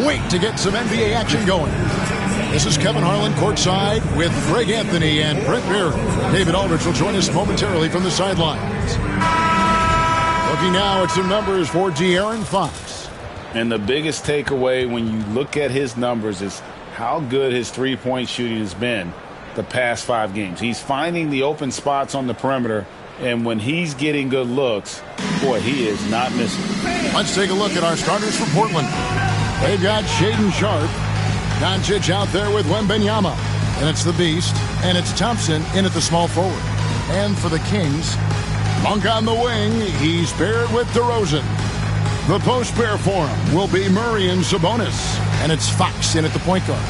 wait to get some NBA action going. This is Kevin Harlan courtside with Greg Anthony and Brent Barry. David Aldridge will join us momentarily from the sidelines. Looking now at some numbers for De'Aaron Fox. And the biggest takeaway when you look at his numbers is how good his three-point shooting has been the past 5 games. He's finding the open spots on the perimeter, and when he's getting good looks, boy, he is not missing. Let's take a look at our starters for Portland. They've got Shaedon Sharpe, Doncic out there with Wembanyama, and it's the Beast, and it's Thompson in at the small forward. And for the Kings, Monk on the wing, he's paired with DeRozan. The post pair for him will be Murray and Sabonis, and it's Fox in at the point guard.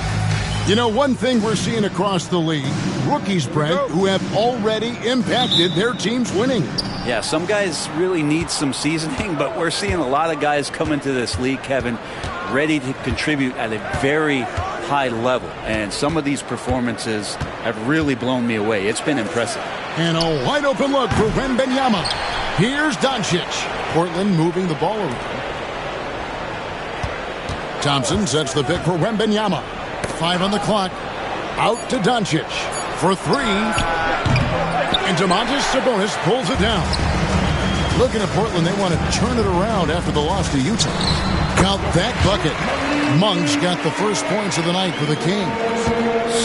You know, one thing we're seeing across the league, rookies, Brent, who have already impacted their team's winning. Yeah, some guys really need some seasoning, but we're seeing a lot of guys come into this league, Kevin, ready to contribute at a very high level. And some of these performances have really blown me away. It's been impressive. And a wide open look for Wembanyama. Here's Doncic. Portland moving the ball around. Thompson sets the pick for Wembanyama. 5 on the clock. Out to Doncic for 3. And Domantas Sabonis pulls it down. Looking at Portland, they want to turn it around after the loss to Utah. Count that bucket. Monk's got the first points of the night for the Kings.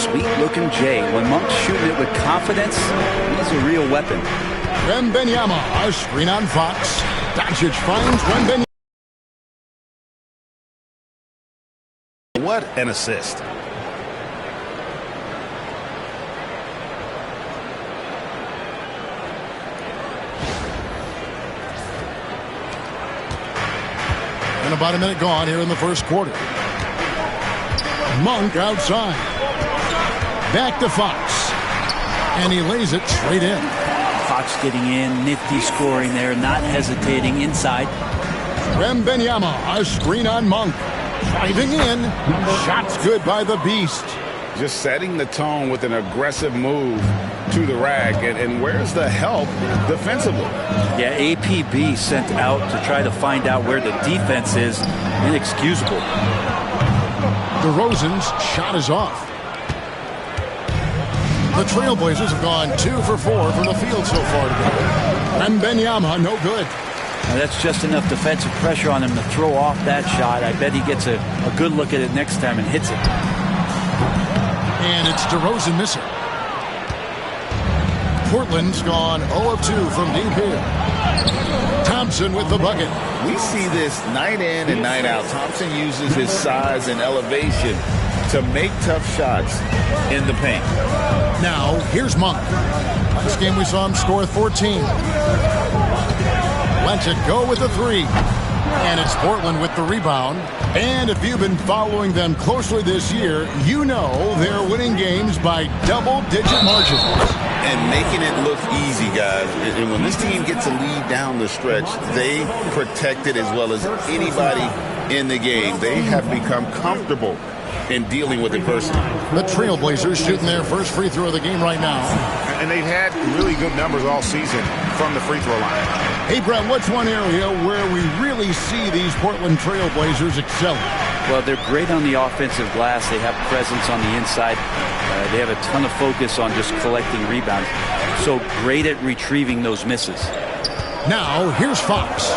Sweet-looking Jay. When Monk's shooting it with confidence, he's a real weapon. Wembanyama, a screen on Fox. Doncic finds Wembanyama. What an assist. And about a minute gone here in the first quarter. Monk outside. Back to Fox. And he lays it straight in. Fox getting in, nifty scoring there, not hesitating inside. Wembanyama, a screen on Monk. Driving in. Shots good by the Beast. Just setting the tone with an aggressive move to the rack. And where's the help defensively? Yeah, APB sent out to try to find out where the defense is. Inexcusable. DeRozan's shot is off. The Trailblazers have gone 2 for 4 from the field so far today. Wembanyama, no good. Now that's just enough defensive pressure on him to throw off that shot. I bet he gets a good look at it next time and hits it. And it's DeRozan missing. Portland's gone 0 of 2 from deep here. Thompson with the bucket. We see this night in and night out. Thompson uses his size and elevation to make tough shots in the paint. Now, here's Monk. Last game we saw him score 14. Lets it go with the 3. And it's Portland with the rebound. And if you've been following them closely this year, you know they're winning games by double-digit margins. And making it look easy, guys. And when this team gets a lead down the stretch, they protect it as well as anybody in the game. They have become comfortable in dealing with it personally. The Trailblazers shooting their first free throw of the game right now. And they've had really good numbers all season from the free throw line. Hey, Brett, what's one area where we really see these Portland Trailblazers excelling? Well, they're great on the offensive glass. They have presence on the inside. They have a ton of focus on just collecting rebounds. So great at retrieving those misses. Now, here's Fox.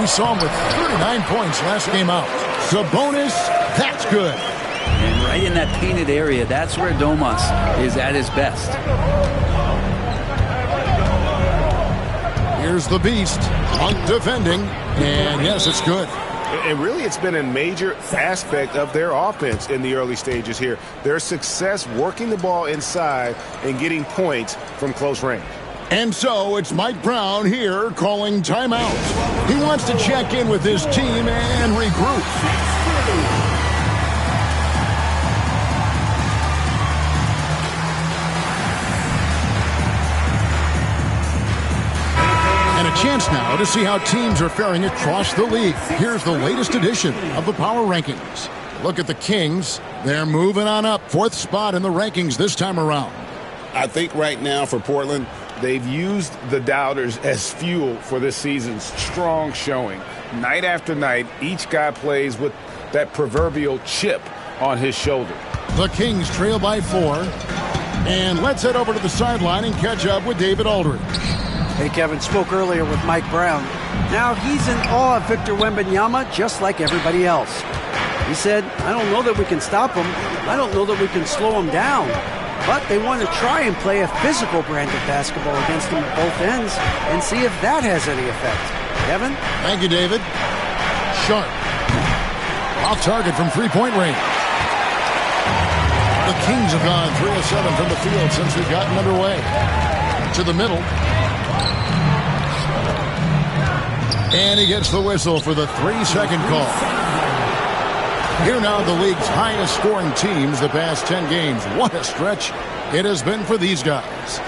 We saw him with 39 points last game out. Sabonis, that's good. And right in that painted area, that's where Domas is at his best. Here's the Beast. Monk defending. And yes, it's good. And really, it's been a major aspect of their offense in the early stages here. Their success working the ball inside and getting points from close range. And so it's Mike Brown here calling timeout. He wants to check in with his team and regroup. Chance now to see how teams are faring across the league. Here's the latest edition of the Power Rankings. Look at the Kings. They're moving on up. 4th spot in the rankings this time around. I think right now for Portland, They've used the doubters as fuel for this season's strong showing. Night after night, each guy plays with that proverbial chip on his shoulder. The Kings trail by 4. And let's head over to the sideline and catch up with David Aldridge. Hey, Kevin, spoke earlier with Mike Brown. Now he's in awe of Victor Wembanyama just like everybody else. He said, I don't know that we can stop him. I don't know that we can slow him down. But they want to try and play a physical brand of basketball against him at both ends and see if that has any effect. Kevin? Thank you, David. Sharp. Off target from three-point range. The Kings have gone 3 of 7 from the field since we've gotten underway. To the middle. And he gets the whistle for the 3-second call. Here now the league's highest scoring teams the past 10 games. What a stretch it has been for these guys.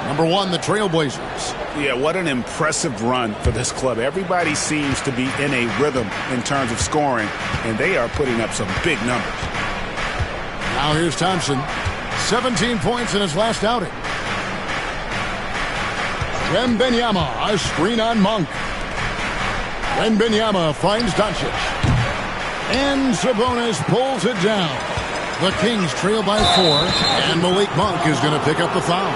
Number 1, the Trailblazers. Yeah, what an impressive run for this club. Everybody seems to be in a rhythm in terms of scoring, and they are putting up some big numbers. Now here's Thompson. 17 points in his last outing. Wembanyama, a screen on Monk. Wembanyama finds Doncic. And Sabonis pulls it down. The Kings trail by 4, and Malik Monk is going to pick up the foul.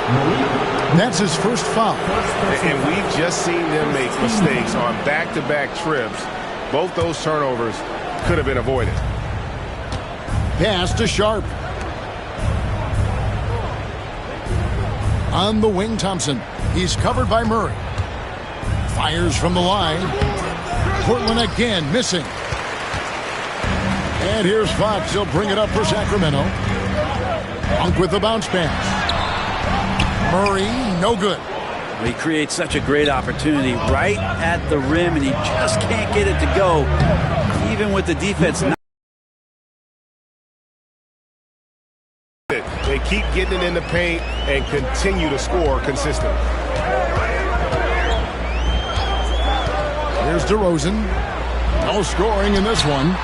That's his first foul. And we've just seen them make mistakes on back-to-back trips. Both those turnovers could have been avoided. Pass to Sharp. On the wing, Thompson. He's covered by Murray. Fires from the line. Portland again missing. And here's Fox. He'll bring it up for Sacramento. Monk with the bounce pass. Murray, no good. He creates such a great opportunity right at the rim, and he just can't get it to go, even with the defense. They keep getting it in the paint and continue to score consistently. Here's DeRozan. No scoring in this one.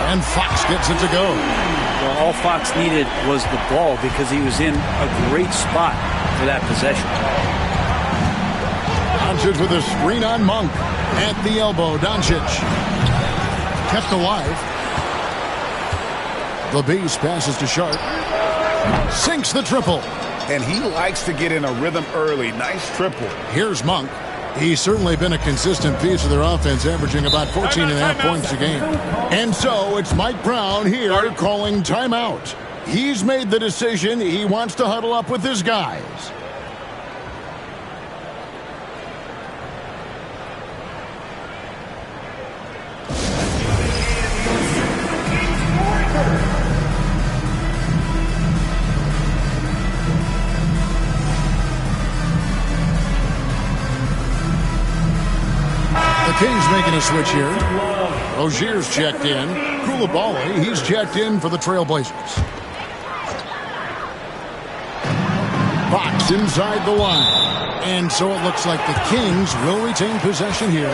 And Fox gets it to go. Well, all Fox needed was the ball because he was in a great spot for that possession. Doncic with a screen on Monk. At the elbow, Doncic. Kept alive. The Beast passes to Sharp. Sinks the triple. And he likes to get in a rhythm early. Nice triple. Here's Monk. He's certainly been a consistent piece of their offense, averaging about 14.5 points a game. And so it's Mike Brown here calling timeout. He's made the decision. He wants to huddle up with his guys. Kings making a switch here. Rozier's checked in. Koulibaly, he's checked in for the Trailblazers. Fox inside the line. And so it looks like the Kings will retain possession here.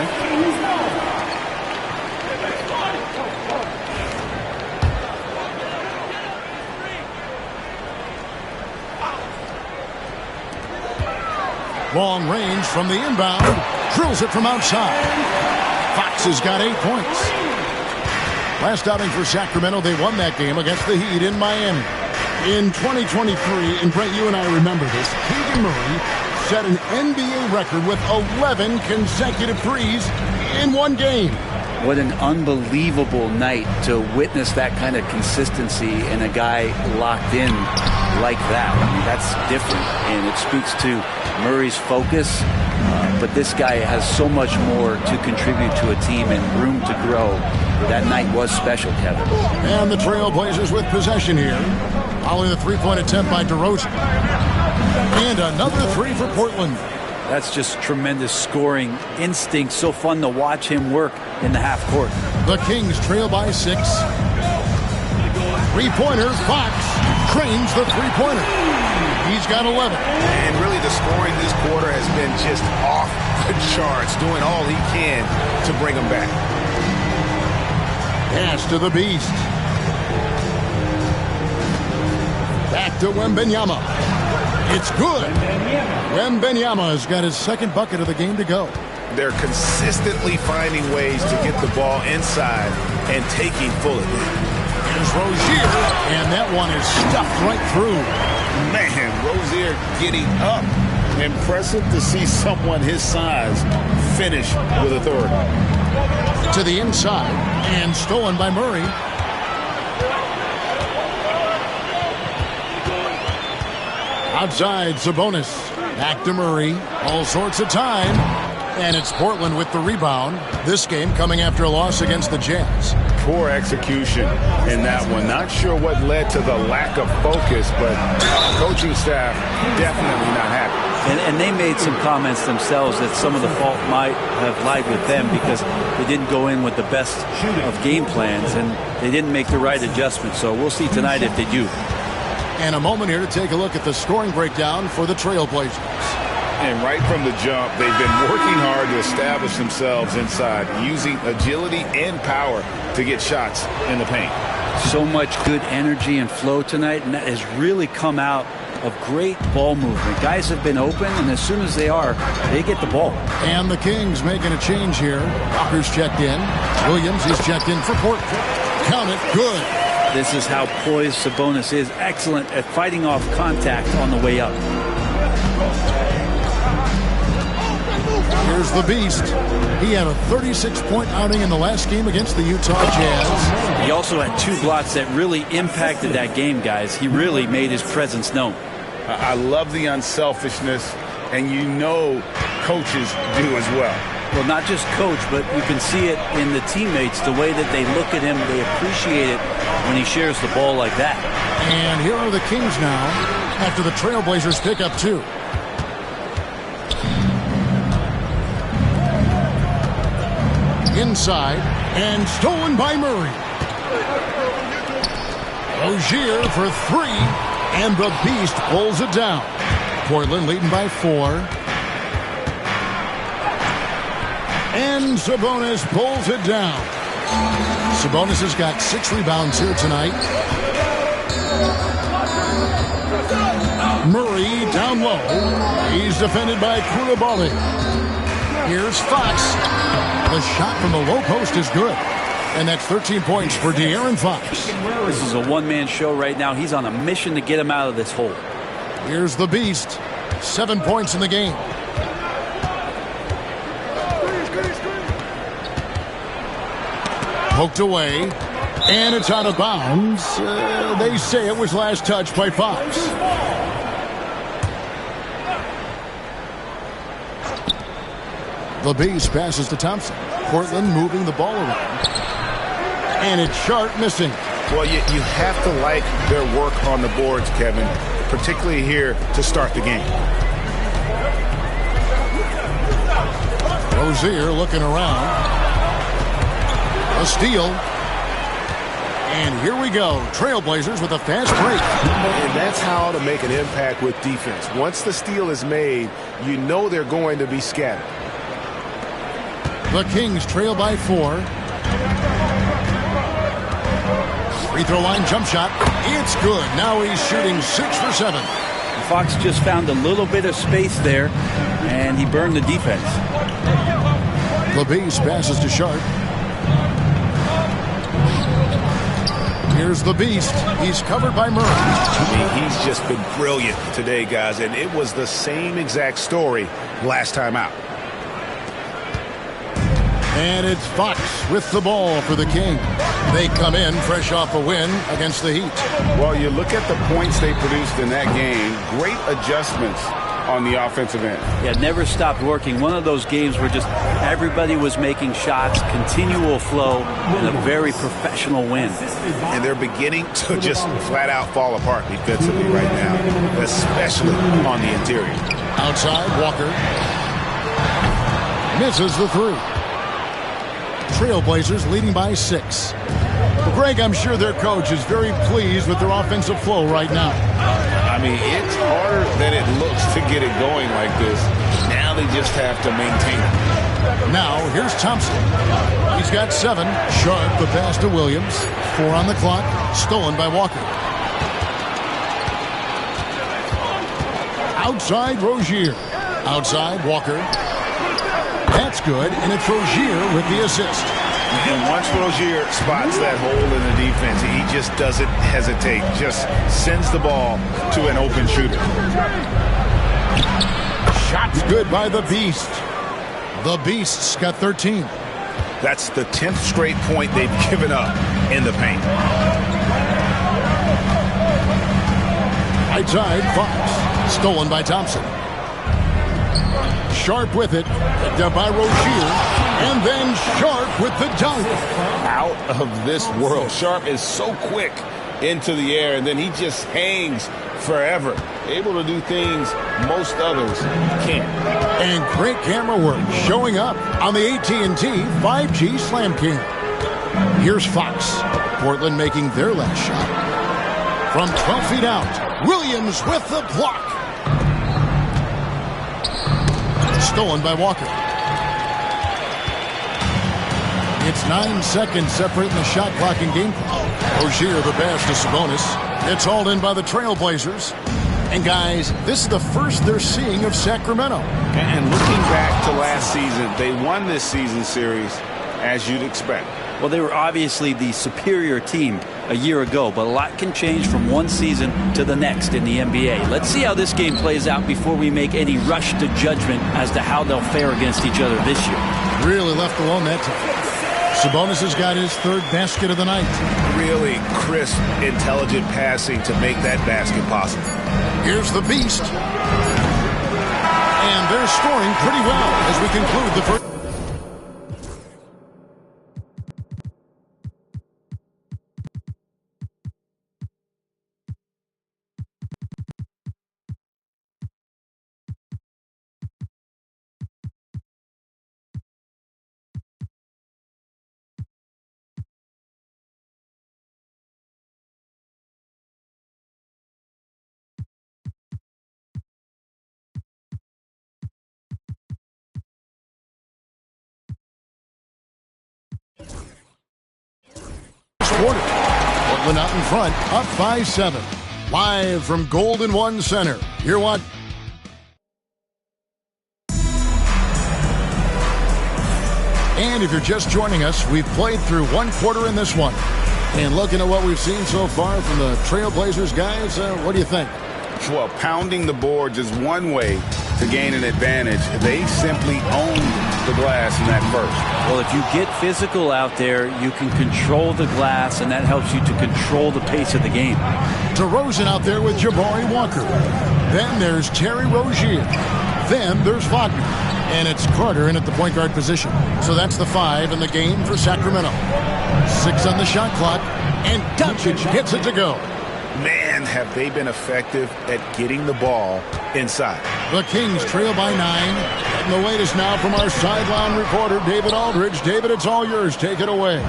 Long range from the inbound. Drills it from outside. Fox has got 8 points. Last outing for Sacramento, they won that game against the Heat in Miami. In 2023, and Brent, you and I remember this, Keegan Murray set an NBA record with 11 consecutive threes in one game. What an unbelievable night to witness that kind of consistency in a guy locked in like that. I mean, that's different, and it speaks to Murray's focus. But this guy has so much more to contribute to a team and room to grow. That night was special, Kevin. And the Trailblazers with possession here. Following the three-point attempt by DeRozan. And another three for Portland. That's just tremendous scoring instinct. So fun to watch him work in the half court. The Kings trail by 6. Three-pointer, Fox trains the three-pointer. He's got 11. And really the scoring this quarter has been just off the charts, doing all he can to bring them back. Pass to the Beast. Back to Wembanyama. It's good. Wembanyama has got his second bucket of the game to go. They're consistently finding ways to get the ball inside and taking full advantage. Here's Rozier, and that one is stuffed right through. Man, Rozier getting up. Impressive to see someone his size finish with authority. To the inside, and stolen by Murray. Outside, Sabonis. Back to Murray. All sorts of time. And it's Portland with the rebound. This game coming after a loss against the Jazz. Poor execution in that one. Not sure what led to the lack of focus, but coaching staff definitely not happy. And they made some comments themselves that some of the fault might have lied with them because they didn't go in with the best of game plans and they didn't make the right adjustments. So we'll see tonight if they do. And a moment here to take a look at the scoring breakdown for the Trailblazers. And right from the jump, they've been working hard to establish themselves inside, using agility and power to get shots in the paint. So much good energy and flow tonight, and that has really come out of great ball movement. Guys have been open, and as soon as they are, they get the ball. And the Kings making a change here. Walker's checked in. Williams is checked in for Portland. Count it, good. This is how poised Sabonis is. Excellent at fighting off contact on the way up. Here's the Beast. He had a 36-point outing in the last game against the Utah Jazz. He also had 2 blocks that really impacted that game, guys. He really made his presence known. I love the unselfishness, and you know coaches do as well. Well, not just coach, but you can see it in the teammates, the way that they look at him. They appreciate it when he shares the ball like that. And here are the Kings now after the Trailblazers pick up 2. Inside, and stolen by Murray. Rozier for 3, and the Beast pulls it down. Portland leading by 4. And Sabonis pulls it down. Sabonis has got 6 rebounds here tonight. Murray down low. He's defended by Koulibaly. Here's Fox. The shot from the low post is good. And that's 13 points for De'Aaron Fox. This is a one-man show right now. He's on a mission to get him out of this hole. Here's the Beast. 7 points in the game. Poked away. And it's out of bounds. They say it was last touched by Fox. The Beast passes to Thompson. Portland moving the ball around. And it's Sharp missing. Well, you have to like their work on the boards, Kevin, particularly here to start the game. Rozier looking around. A steal. And here we go. Trailblazers with a fast break. And that's how to make an impact with defense. Once the steal is made, you know they're going to be scattered. The Kings trail by 4. Free throw line jump shot. It's good. Now he's shooting 6 for 7. Fox just found a little bit of space there, and he burned the defense. LeBeast passes to Sharp. Here's the Beast. He's covered by Murray. I mean, he's just been brilliant today, guys, and it was the same exact story last time out. And it's Fox with the ball for the King. They come in fresh off a win against the Heat. Well, you look at the points they produced in that game. Great adjustments on the offensive end. Yeah, never stopped working. One of those games where just everybody was making shots, continual flow, and a very professional win. And they're beginning to just flat out fall apart defensively right now, especially on the interior. Outside, Walker misses the 3. Trailblazers leading by 6. Greg, I'm sure their coach is very pleased with their offensive flow right now. I mean, it's harder than it looks to get it going like this. Now they just have to maintain it. Now, here's Thompson. He's got 7. Sharp, the pass to Williams. 4 on the clock. Stolen by Walker. Outside, Rozier. Outside, Walker. That's good, and it's Rozier with the assist. And once Rozier spots that hole in the defense, he just doesn't hesitate. Just sends the ball to an open shooter. Shot's good by the Beast. The Beast's got 13. That's the 10th straight point they've given up in the paint. Right side, Fox. Stolen by Thompson. Sharp with it. Picked up by Rozier. And then Sharp with the dunk. Out of this world. Sharp is so quick into the air, and then he just hangs forever. Able to do things most others can't. And great camera work showing up on the AT&T 5G Slam King. Here's Fox. Portland making their last shot. From 12 feet out, Williams with the block. Stolen by Walker. It's 9 seconds separating the shot clock and game clock. Rozier the pass to Sabonis. It's hauled in by the Trailblazers. And guys, this is the first they're seeing of Sacramento. And looking back to last season, they won this season series as you'd expect. Well, they were obviously the superior team a year ago, but a lot can change from one season to the next in the NBA. Let's see how this game plays out before we make any rush to judgment as to how they'll fare against each other this year. Really left alone that time. Sabonis has got his third basket of the night. Really crisp, intelligent passing to make that basket possible. Here's the Beast. And they're scoring pretty well as we conclude the first. Quarter. Portland out in front, up by 7. Live from Golden One Center. Hear what? And if you're just joining us, we've played through one quarter in this one. And looking at what we've seen so far from the Trailblazers guys, what do you think? Well, pounding the boards is one way to gain an advantage. They simply owned the glass in that first. Well, if you get physical out there, you can control the glass, and that helps you to control the pace of the game. DeRozan out there with Jabari Walker. Then there's Terry Rozier. Then there's Wagner. And it's Carter in at the point guard position. So that's the 5 in the game for Sacramento. 6 on the shot clock, and Doncic gets it to go. Man, have they been effective at getting the ball inside. The Kings trail by 9. And the latest now from our sideline reporter, David Aldridge. David, it's all yours. Take it away.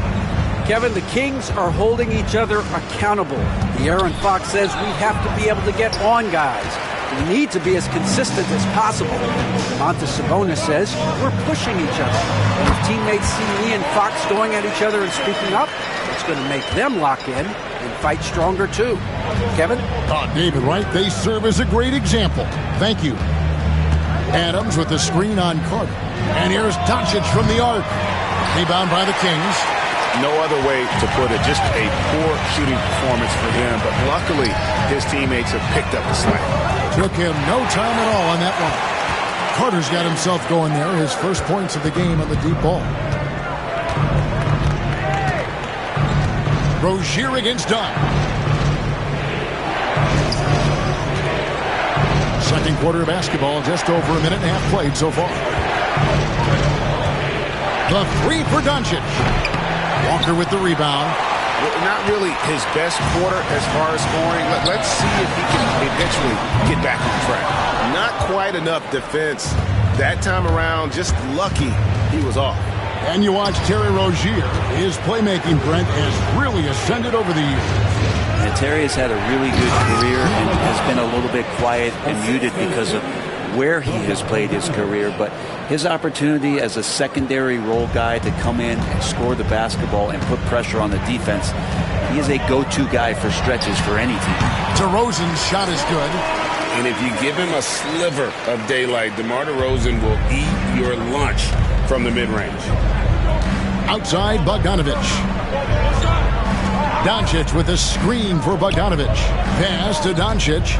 Kevin, the Kings are holding each other accountable. De'Aaron Fox says we have to be able to get on guys. We need to be as consistent as possible. Montes Sabonis says we're pushing each other. And if teammates see me and Fox going at each other and speaking up, it's going to make them lock in and fight stronger too. Kevin? David, right? They serve as a great example. Thank you. Adams with the screen on Carter. And here's Doncic from the arc. Rebound by the Kings. No other way to put it. Just a poor shooting performance for him. But luckily, his teammates have picked up the slack. Took him no time at all on that one. Carter's got himself going there. His first points of the game on the deep ball. Rozier against Dunn. Second quarter of basketball, just over a minute and a half played so far. The 3 for Doncic. Walker with the rebound. Not really his best quarter as far as scoring. Let's see if he can eventually get back on track. Not quite enough defense that time around. Just lucky he was off. And you watch Terry Rozier. His playmaking, Brent, has really ascended over the years. And Terry has had a really good career and has been a little bit quiet and muted because of where he has played his career. But his opportunity as a secondary role guy to come in and score the basketball and put pressure on the defense, he is a go-to guy for stretches for any team. DeRozan's shot is good. And if you give him a sliver of daylight, DeMar DeRozan will eat your lunch. from the mid-range. Outside, Bogdanovic. Doncic with a screen for Bogdanovic. Pass to Doncic.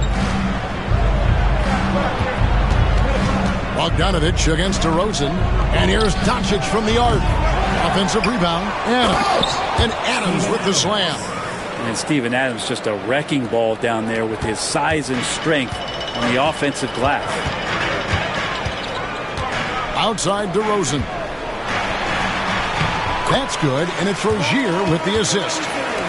Bogdanovic against DeRozan. And here's Doncic from the arc. Offensive rebound. Adams. And Adams with the slam. And Steven Adams just a wrecking ball down there with his size and strength on the offensive glass. Outside DeRozan. That's good, and it's Rozier with the assist.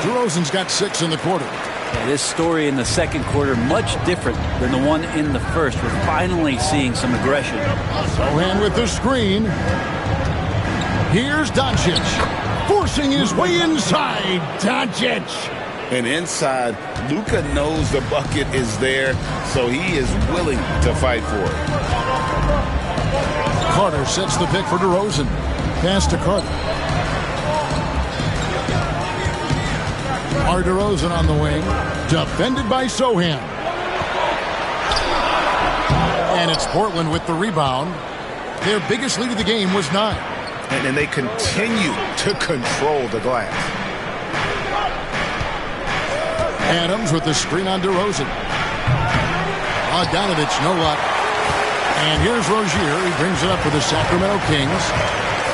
DeRozan's got 6 in the quarter. Yeah, this story in the second quarter much different than the one in the first. We're finally seeing some aggression. Sohan with the screen. Here's Doncic, forcing his way inside. Doncic. And inside, Luka knows the bucket is there, so he is willing to fight for it. Carter sets the pick for DeRozan. Pass to Carter. DeRozan on the wing. Defended by Sohan. And it's Portland with the rebound. Their biggest lead of the game was 9. And they continue to control the glass. Adams with the screen on DeRozan. Bogdanovic, no luck. And here's Rozier. He brings it up for the Sacramento Kings.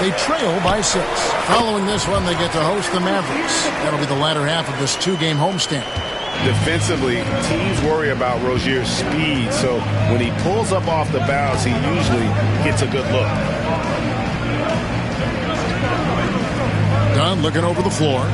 They trail by 6. Following this one, they get to host the Mavericks. That'll be the latter half of this 2-game homestand. Defensively, teams worry about Rozier's speed, so when he pulls up off the bounce, he usually gets a good look. Dunn looking over the floor.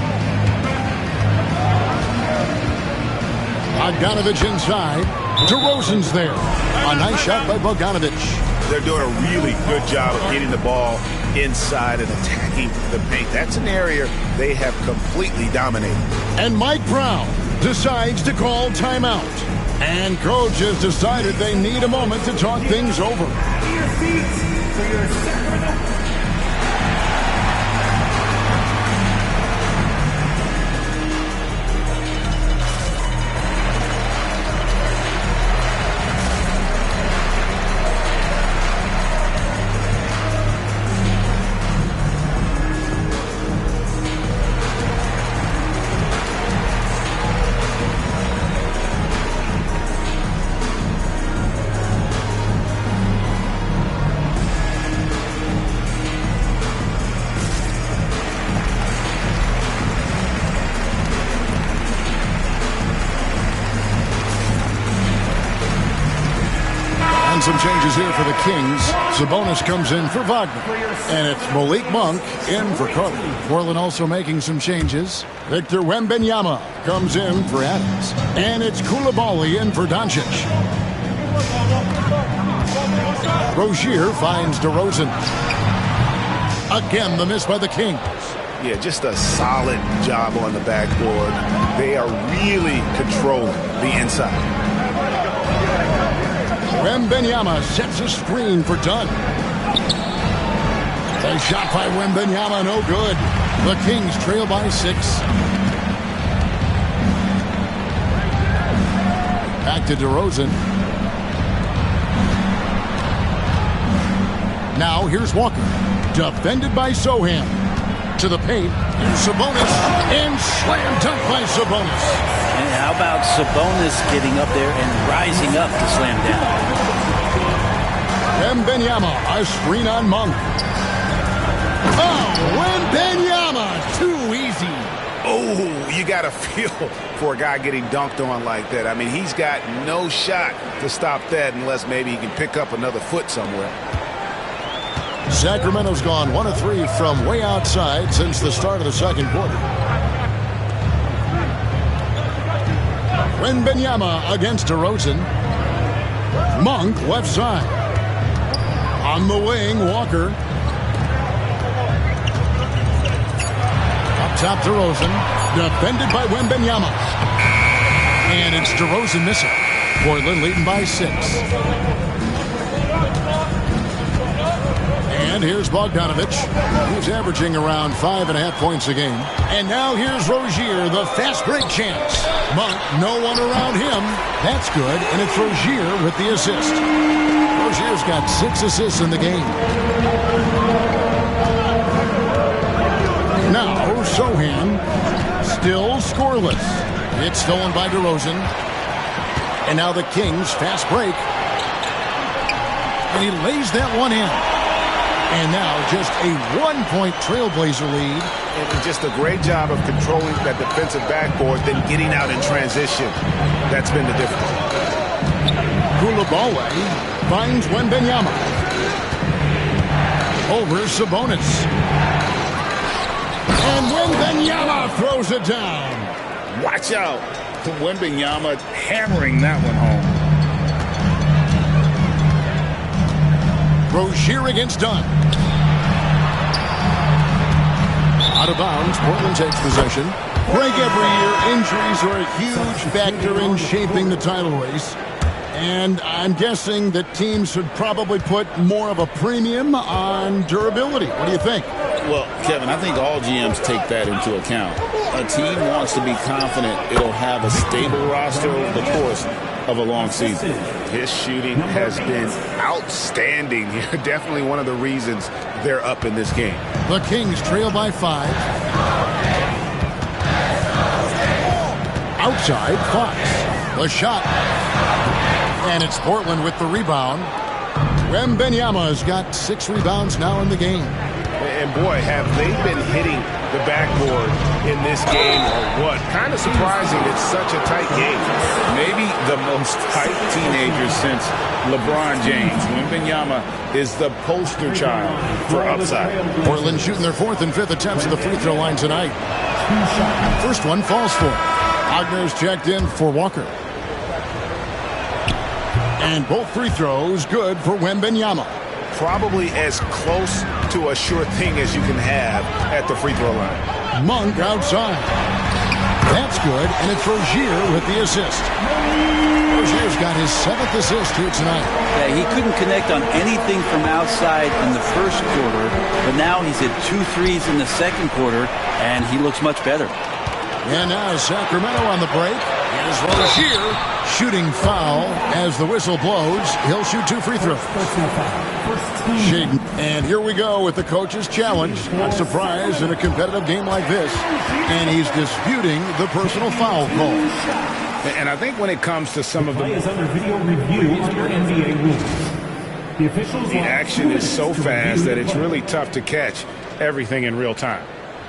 Bogdanovic inside. DeRozan's there. A nice shot by Bogdanovic. They're doing a really good job of getting the ball inside and attacking the paint. That's an area they have completely dominated. And Mike Brown decides to call timeout. And coach has decided they need a moment to talk things over. Some changes here for the Kings. Sabonis comes in for Wagner. And it's Malik Monk in for Carter. Portland also making some changes. Victor Wembanyama comes in for Adams. And it's Koulibaly in for Doncic. Rozier finds DeRozan. Again, the miss by the Kings. Yeah, just a solid job on the backboard. They are really controlling the inside. Wembanyama sets a screen for Dunn. A shot by Wembanyama, no good. The Kings trail by 6. Back to DeRozan. Now here's Walker. Defended by Sohan. To the paint. Sabonis. And slam dunk by Sabonis. And how about Sabonis getting up there and rising up to slam down? Wembanyama, a screen on Monk. Oh, Wembanyama, too easy. Oh, you got to feel for a guy getting dunked on like that. I mean, he's got no shot to stop that unless maybe he can pick up another foot somewhere. Sacramento's gone 1 of 3 from way outside since the start of the second quarter. Wembanyama against DeRozan. Monk left side. On the wing, Walker. Up top, DeRozan. Defended by Wembanyama. And it's DeRozan missing. Portland leading by 6. And here's Bogdanovic, who's averaging around 5.5 points a game. And now here's Rozier, the fast break chance. Monk, no one around him. That's good, and it's Rozier with the assist. Rozier's got 6 assists in the game. Still scoreless. It's stolen by DeRozan. And now the Kings fast break. And he lays that one in. And now just a 1-point Trailblazer lead. And just a great job of controlling that defensive backboard, then getting out in transition. That's been the difference. Koulibaly finds Wembanyama. Over Sabonis. And Wembanyama throws it down. Watch out. Wembanyama hammering that one home. Rozier against Dunn. Out of bounds, Portland takes possession. Break every year, injuries are a huge factor in shaping the title race. And I'm guessing that teams should probably put more of a premium on durability. What do you think? Well, Kevin, I think all GMs take that into account. A team wants to be confident it'll have a stable roster over the course of a long season. His shooting has been outstanding. Definitely one of the reasons they're up in this game. The Kings trail by 5. Outside, Fox. The shot. And it's Portland with the rebound. Wembanyama's got 6 rebounds now in the game. And boy, have they been hitting the backboard in this game or what? Kind of surprising it's such a tight game. Maybe the most tight teenager since LeBron James. Wembanyama is the poster child for upside. Portland shooting their 4th and 5th attempts at the free throw line tonight. First one falls for. Wagner's checked in for Walker. And both free throws good for Wembanyama. Probably as close to a sure thing as you can have at the free throw line. Monk outside. That's good, and it's Rozier with the assist. Rozier's got his 7th assist here tonight. Yeah, he couldn't connect on anything from outside in the first quarter, but now he's hit 2 threes in the second quarter, and he looks much better. And now Sacramento on the break. Here's Rozier shooting foul as the whistle blows. He'll shoot 2 free throws. Shaden. And here we go with the coach's challenge. Not surprised in a competitive game like this. And he's disputing the personal foul call. And I think when it comes to some of the the action is so fast that it's really tough to catch everything in real time.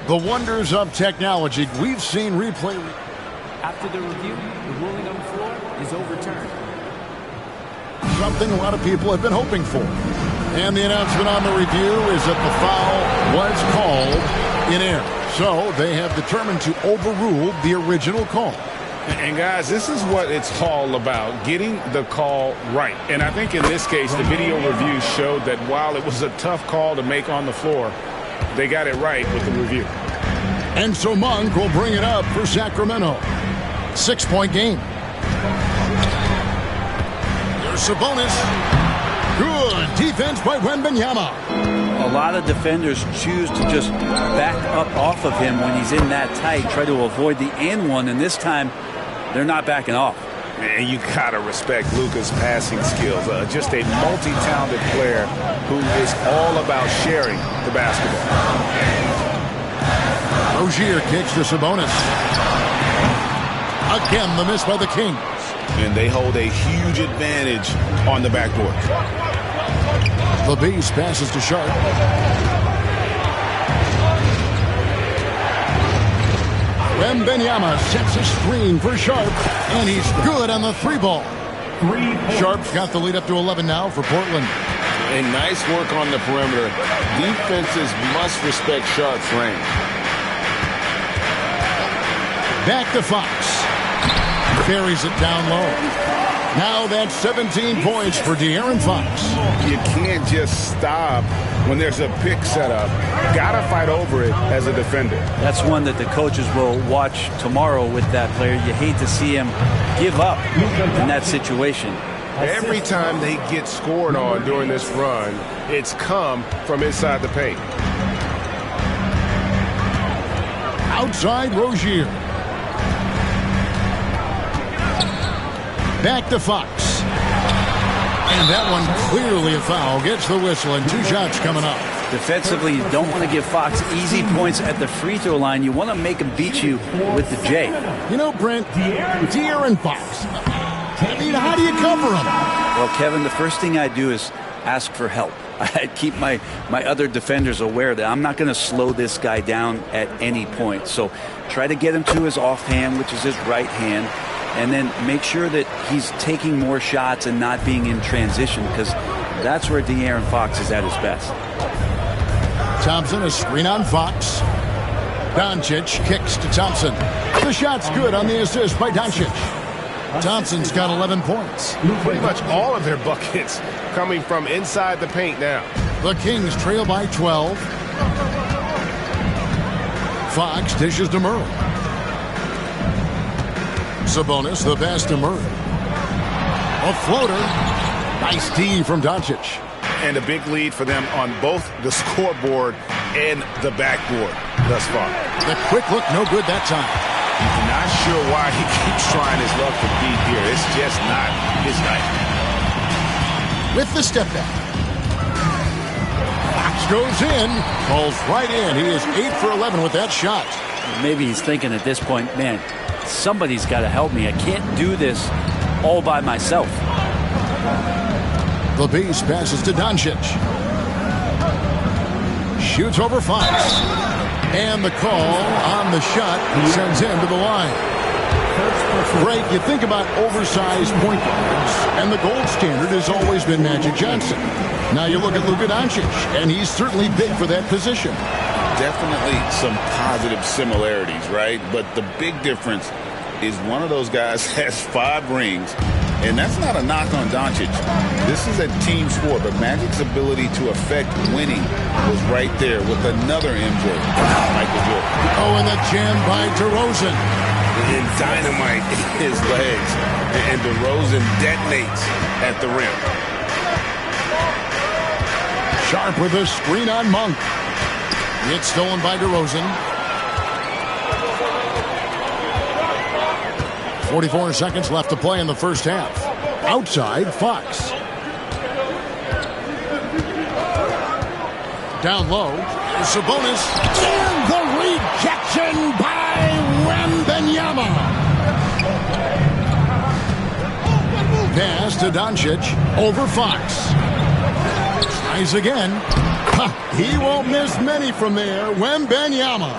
The wonders of technology. We've seen replay. After the review, the ruling on the floor is overturned. Something a lot of people have been hoping for. And the announcement on the review is that the foul was called in air. So they have determined to overrule the original call. And guys, this is what it's all about, getting the call right. And I think in this case, the video review showed that while it was a tough call to make on the floor, they got it right with the review. And so Monk will bring it up for Sacramento. 6-point game. There's Sabonis. Good defense by Wembanyama. A lot of defenders choose to just back up off of him when he's in that tight, try to avoid the and one, and this time they're not backing off. And you got to respect Luka's passing skills. Just a multi-talented player who is all about sharing the basketball. Rozier kicks to Sabonis. Again, the miss by the Kings. And they hold a huge advantage on the backboard. The Beast passes to Sharp. Wembanyama sets a screen for Sharp, and he's good on the 3-ball. Sharp's got the lead up to 11 now for Portland. A nice work on the perimeter. Defenses must respect Sharp's range. Back to Fox. Carries it down low. Now that's 17 points for De'Aaron Fox. You can't just stop when there's a pick set up. Gotta fight over it as a defender. That's one that the coaches will watch tomorrow with that player. You hate to see him give up in that situation. Every time they get scored on during this run, it's come from inside the paint. Outside Rozier. Back to Fox. And that one clearly a foul. Gets the whistle and 2 shots coming up. Defensively, you don't want to give Fox easy points at the free throw line. You want to make him beat you with the J. You know, Brent, De'Aaron Fox. I mean, how do you cover him? Well, Kevin, the first thing I do is ask for help. I keep my other defenders aware that I'm not going to slow this guy down at any point. So try to get him to his offhand, which is his right hand, and then make sure that he's taking more shots and not being in transition, because that's where De'Aaron Fox is at his best. Thompson, a screen on Fox. Doncic kicks to Thompson. The shot's good on the assist by Doncic. Thompson's got 11 points. Pretty much all of their buckets coming from inside the paint now. The Kings trail by 12. Fox dishes to Murray. Sabonis, the pass to Murray. A floater. Nice D from Doncic. And a big lead for them on both the scoreboard and the backboard thus far. The quick look, no good that time. Not sure why he keeps trying his luck to beat here. It's just not his night. With the step back. Fox goes in. Falls right in. He is 8 for 11 with that shot. Maybe he's thinking at this point, man, somebody's got to help me. I can't do this all by myself. The Beast passes to Doncic. Shoots over Fox. And the call on the shot sends him to the line. Greg, you think about oversized point guards, and the gold standard has always been Magic Johnson. Now you look at Luka Doncic, and he's certainly big for that position. Definitely some positive similarities, right? But the big difference is one of those guys has 5 rings, and that's not a knock on Doncic. This is a team sport, but Magic's ability to affect winning was right there with another MJ, Michael Jordan. Oh, and the jam by DeRozan. And dynamite in his legs. And DeRozan detonates at the rim. Sharp with a screen on Monk. It's stolen by DeRozan. 44 seconds left to play in the first half. Outside, Fox. Down low, Sabonis. And the rejection by Wembanyama. Pass to Doncic over Fox. Tries again. He won't miss many from there. Wembanyama.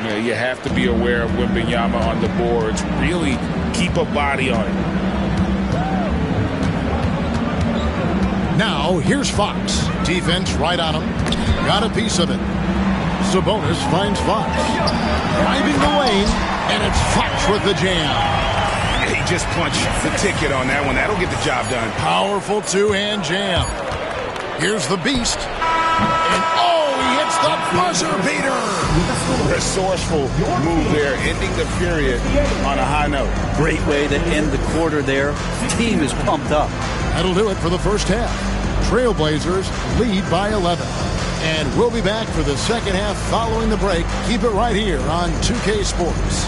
Yeah, you have to be aware of Wembanyama on the boards. Really keep a body on it. Now, here's Fox. Defense right on him. Got a piece of it. Sabonis finds Fox. Driving the lane, and it's Fox with the jam. Yeah, he just punched the ticket on that one. That'll get the job done. Powerful two-hand jam. Here's the Beast. And he hits the buzzer beater. Resourceful move there, ending the period on a high note. Great way to end the quarter there. The team is pumped up. That'll do it for the first half. Trailblazers lead by 11. And we'll be back for the second half following the break. Keep it right here on 2K Sports.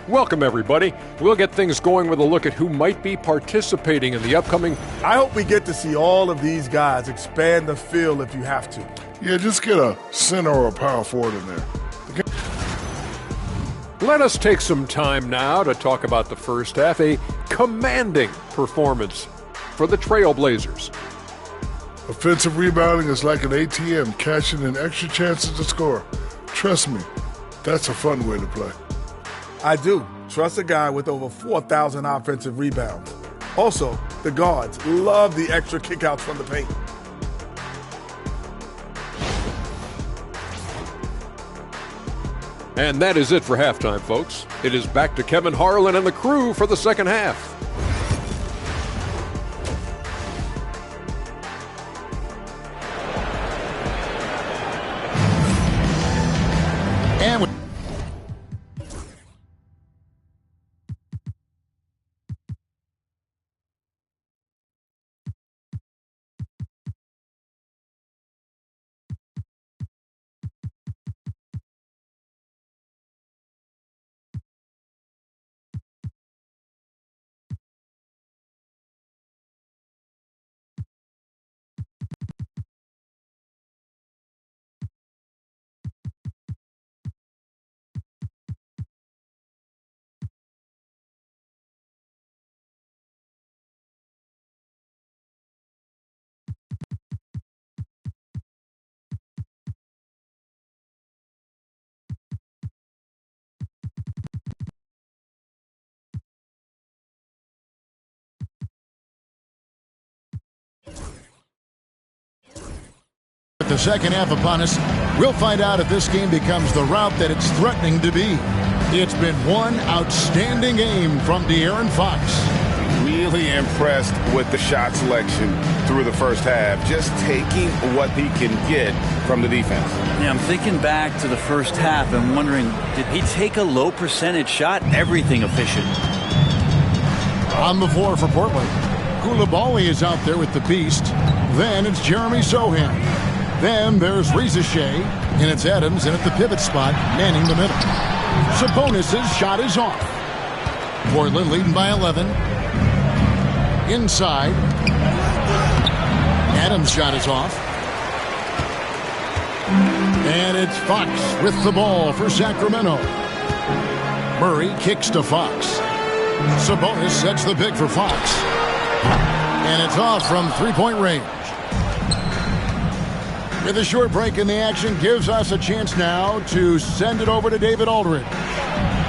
Welcome, everybody. We'll get things going with a look at who might be participating in the upcoming... I hope we get to see all of these guys expand the field if you have to. Yeah, just get a center or a power forward in there. Let us take some time now to talk about the first half, a commanding performance for the Trailblazers. Offensive rebounding is like an ATM, cashing in extra chances to score. Trust me, that's a fun way to play. I do. Trust a guy with over 4,000 offensive rebounds. Also, the guards love the extra kickouts from the paint. And that is it for halftime, folks. It is back to Kevin Harlan and the crew for the second half. The second half upon us. We'll find out if this game becomes the route that it's threatening to be. It's been one outstanding game from De'Aaron Fox. Really impressed with the shot selection through the first half. Just taking what he can get from the defense. Yeah, I'm thinking back to the first half and wondering, did he take a low percentage shot? Everything efficient. On the floor for Portland, Koulibaly is out there with the beast. Then it's Jeremy Sohan. Then there's Reza Shea, and it's Adams in at the pivot spot, manning the middle. Sabonis' shot is off. Portland leading by 11. Inside. Adams' shot is off. And it's Fox with the ball for Sacramento. Murray kicks to Fox. Sabonis sets the pick for Fox. And it's off from three-point range. With a short break in the action, gives us a chance now to send it over to David Aldridge.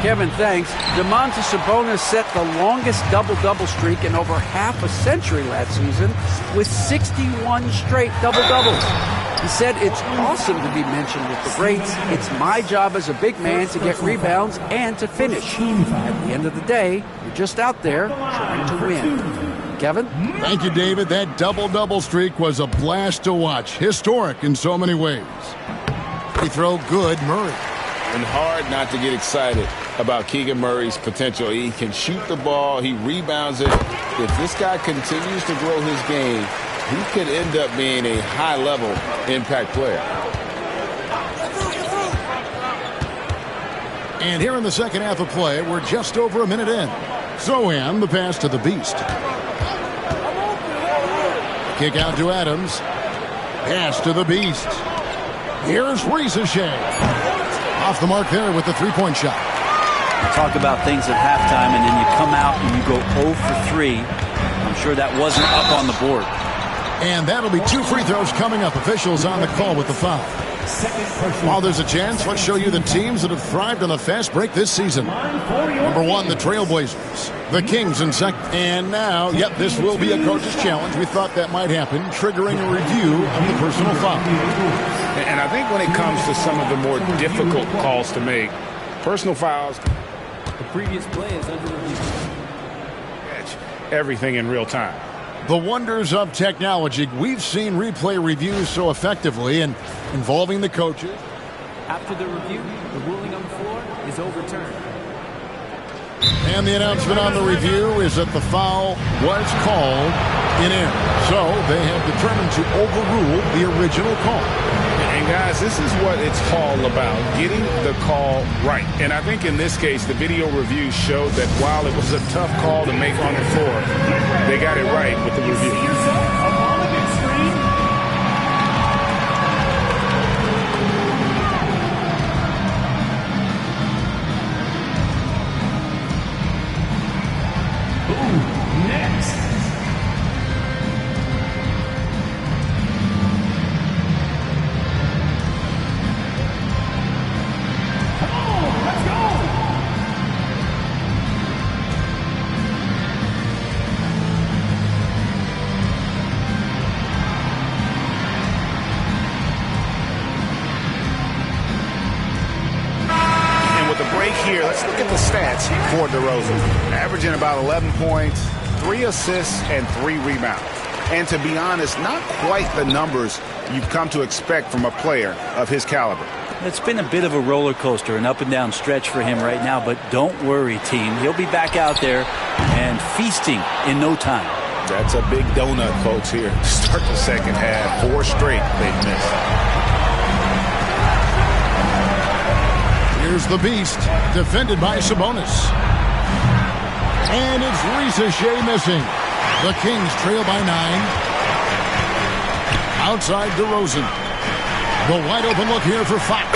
Kevin, thanks. Domantas Sabonis set the longest double-double streak in over half a century last season with 61 straight double-doubles. He said, it's awesome to be mentioned with the greats. It's my job as a big man to get rebounds and to finish. At the end of the day, you're just out there trying to win. Kevin? Thank you, David. That double-double streak was a blast to watch. Historic in so many ways. Free throw good, Murray. And hard not to get excited about Keegan Murray's potential. He can shoot the ball. He rebounds it. If this guy continues to grow his game, he could end up being a high-level impact player. And here in the second half of play, we're just over a minute in. Sohan, the pass to the beast. Kick out to Adams. Pass to the beast. Here's Reza Shea. Off the mark there with the three-point shot. Talk about things at halftime, and then you come out and you go 0 for 3. I'm sure that wasn't up on the board. And that'll be 2 free throws coming up. Officials on the call with the foul. While there's a chance, let's show you the teams that have thrived on the fast break this season. Number 1, the Trailblazers. The Kings in second. And now, this will be a coach's challenge. We thought that might happen, triggering a review of the personal foul. And I think when it comes to some of the more difficult calls to make, personal fouls, the previous play is under review. Everything in real time. The wonders of technology. We've seen replay reviews so effectively and involving the coaches. After the review, the ruling on the floor is overturned. And the announcement on the review is that the foul was called in error. So they have determined to overrule the original call. And guys, this is what it's all about, getting the call right. And I think in this case, the video review showed that while it was a tough call to make on the floor, they got it right with the review. Here, let's look at the stats for DeRozan. Averaging about 11 points, 3 assists, and 3 rebounds. And to be honest, not quite the numbers you've come to expect from a player of his caliber. It's been a bit of a roller coaster, an up and down stretch for him right now, but don't worry, team. He'll be back out there and feasting in no time. That's a big donut, folks, here to start the second half. 4 straight they've missed. Here's the beast, defended by Sabonis. And it's Reza Shea missing. The Kings trail by 9. Outside DeRozan. The wide open look here for Fox.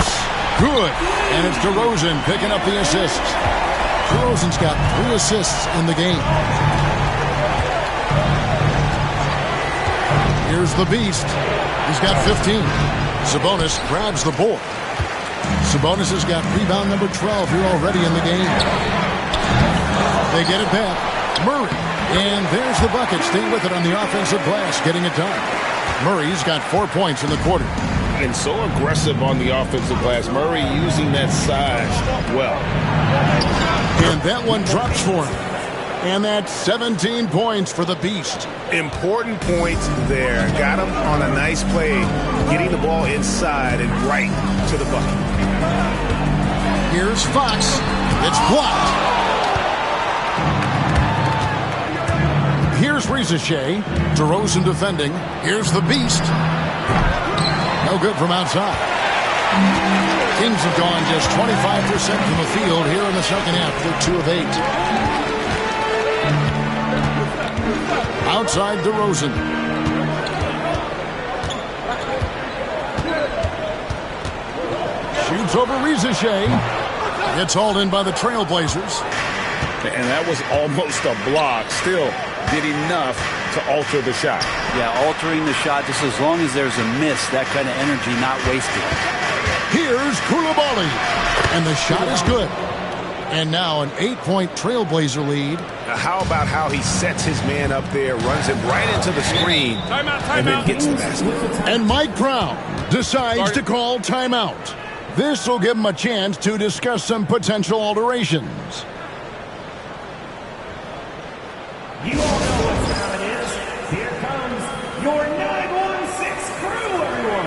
Good. And it's DeRozan picking up the assist. DeRozan's got 3 assists in the game. Here's the beast. He's got 15. Sabonis grabs the board. Sabonis has got rebound number 12 here already in the game. They get it back. Murray. And there's the bucket. Stay with it on the offensive glass, getting it done. Murray's got 4 points in the quarter. And so aggressive on the offensive glass. Murray using that size well. And that one drops for him. And that's 17 points for the Beast. Important points there. Got him on a nice play, getting the ball inside and right to the bucket. Here's Fox. It's blocked. Here's Ricochet. DeRozan defending. Here's the Beast. No good from outside. Kings have gone just 25% from the field here in the second half. They're 2 of 8. Outside DeRozan. Shoots over Ricochet. Gets hauled in by the Trailblazers. And that was almost a block. Still did enough to alter the shot. Yeah, altering the shot just as long as there's a miss, that kind of energy not wasted. Here's Koulibaly. And the shot is good. And now an 8-point Trailblazer lead. Now how about how he sets his man up there, runs him right into the screen, and then hits the basket. And Mike Brown decides to call timeout. This will give him a chance to discuss some potential alterations. You all know what time it is. Here comes your 916 crew, everyone.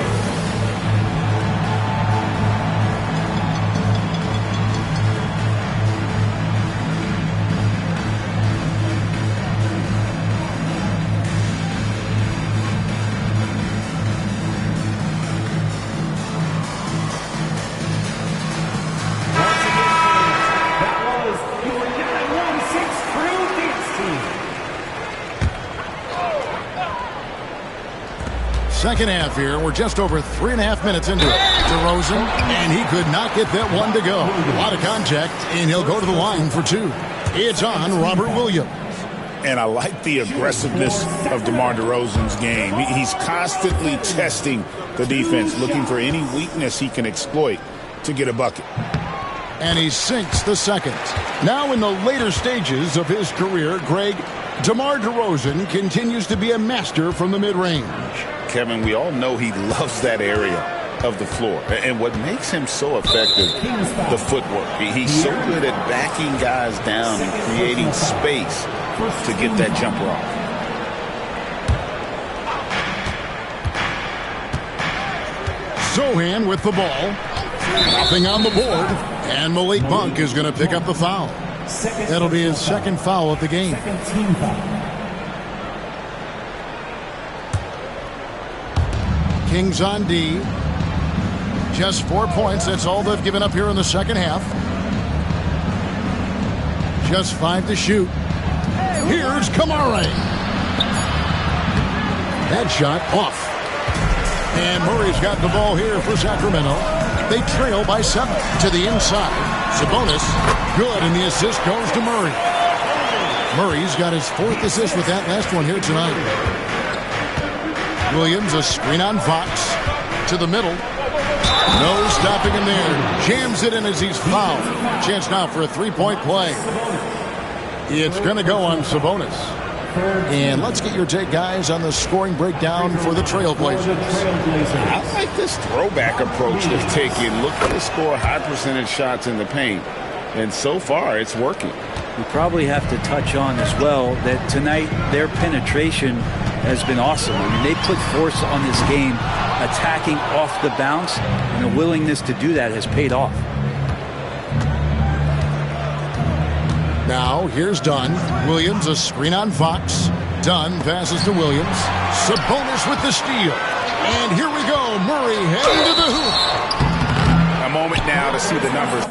That was your 916 crew dance team. Second half here. We're just over 3.5 minutes into it. DeRozan, and he could not get that one to go. A lot of contact, and he'll go to the line for 2. It's on Robert Williams. And I like the aggressiveness of DeMar DeRozan's game. He's constantly testing the defense, looking for any weakness he can exploit to get a bucket. And he sinks the second. Now in the later stages of his career, Greg, DeMar DeRozan continues to be a master from the mid-range. Kevin, we all know he loves that area of the floor. And what makes him so effective, the footwork. He's so good at backing guys down and creating space to get that jumper off. Sohan with the ball. Nothing on the board. And Malik Monk is going to pick up the foul. That'll be his second foul of the game. Kings on D. Just 4 points. That's all they've given up here in the second half. Just 5 to shoot. Here's Kamare. That shot off. And Murray's got the ball here for Sacramento. They trail by 7 to the inside. Sabonis, good, and the assist goes to Murray. Murray's got his 4th assist with that last one here tonight. Williams, a screen on Fox. To the middle. No stopping him there. Jams it in as he's fouled. Chance now for a 3-point play. It's going to go on Sabonis. And let's get your take, guys, on the scoring breakdown for the Trailblazers. I like this throwback approach they've taken. Look to score high percentage shots in the paint. And so far, it's working. We probably have to touch on as well that tonight their penetration has been awesome. I mean, they put force on this game, attacking off the bounce, and the willingness to do that has paid off. Now, here's Dunn. Williams, a screen on Fox. Dunn passes to Williams. Sabonis with the steal. And here we go. Murray heading to the hoop. A moment now to see the numbers.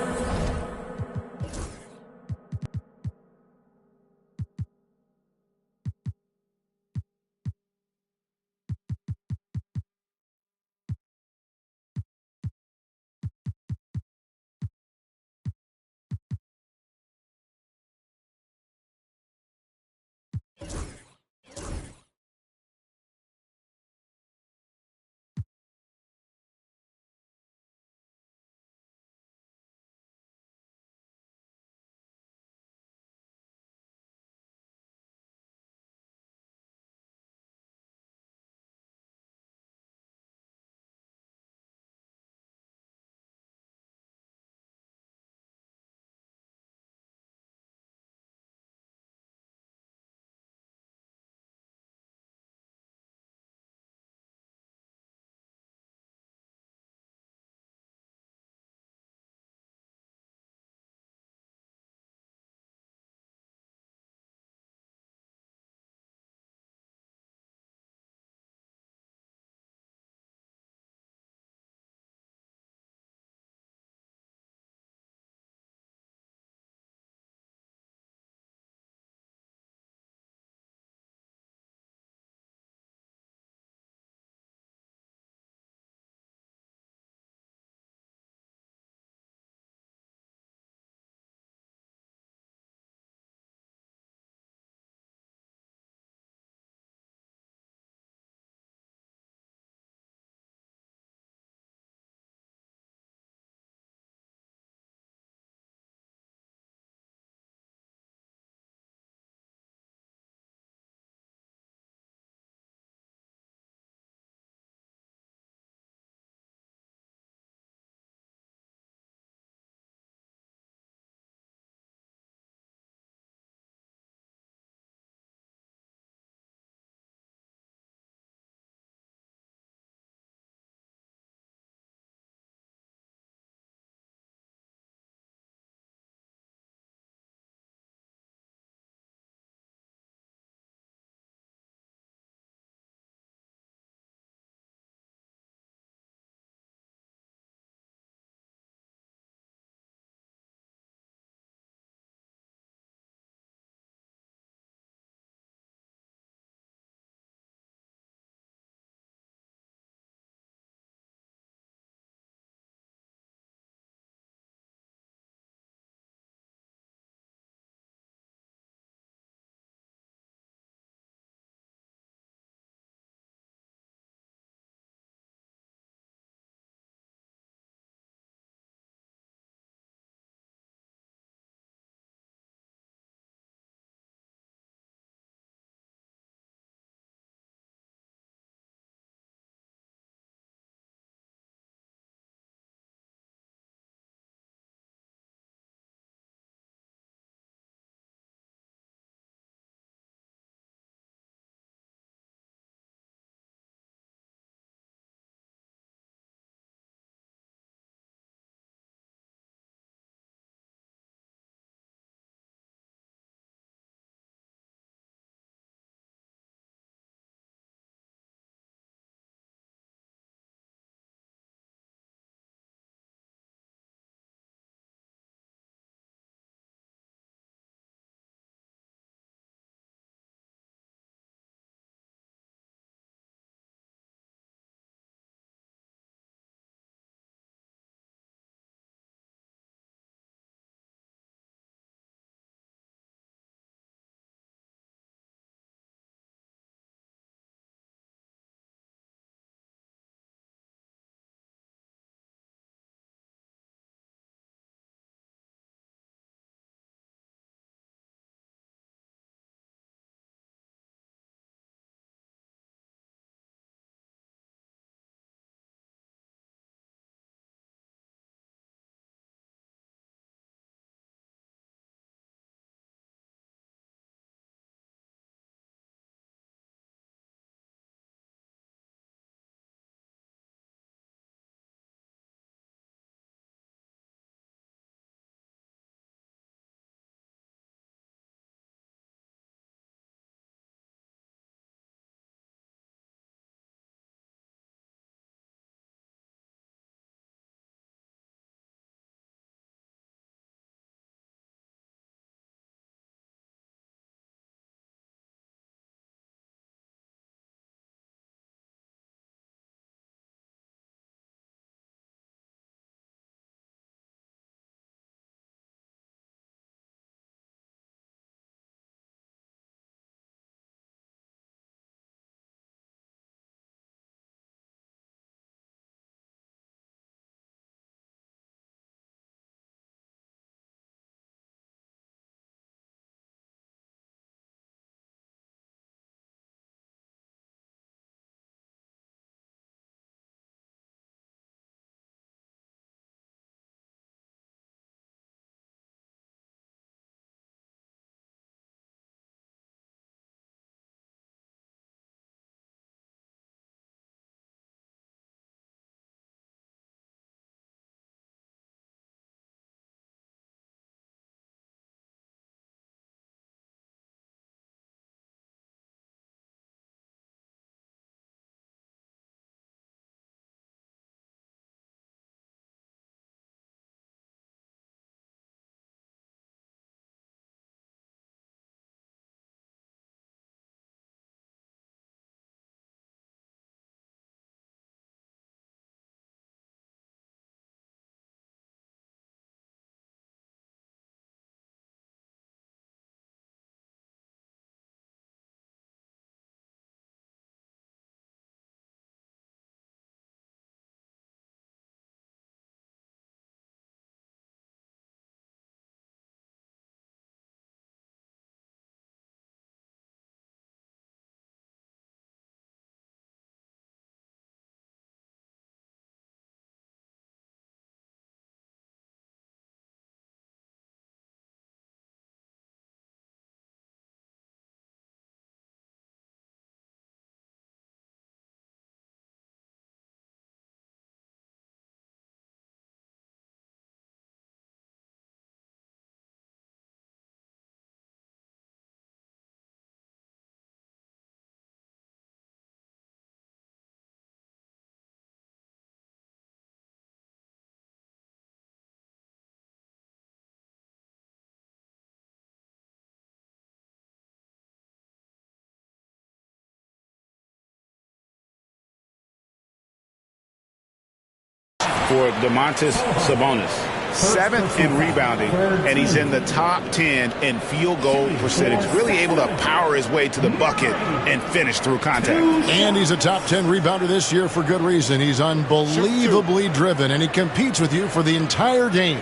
for Domantas Sabonis. 7th in rebounding, and he's in the top 10 in field goal percentage. Really able to power his way to the bucket and finish through contact. And he's a top 10 rebounder this year for good reason. He's unbelievably driven, and he competes with you for the entire game.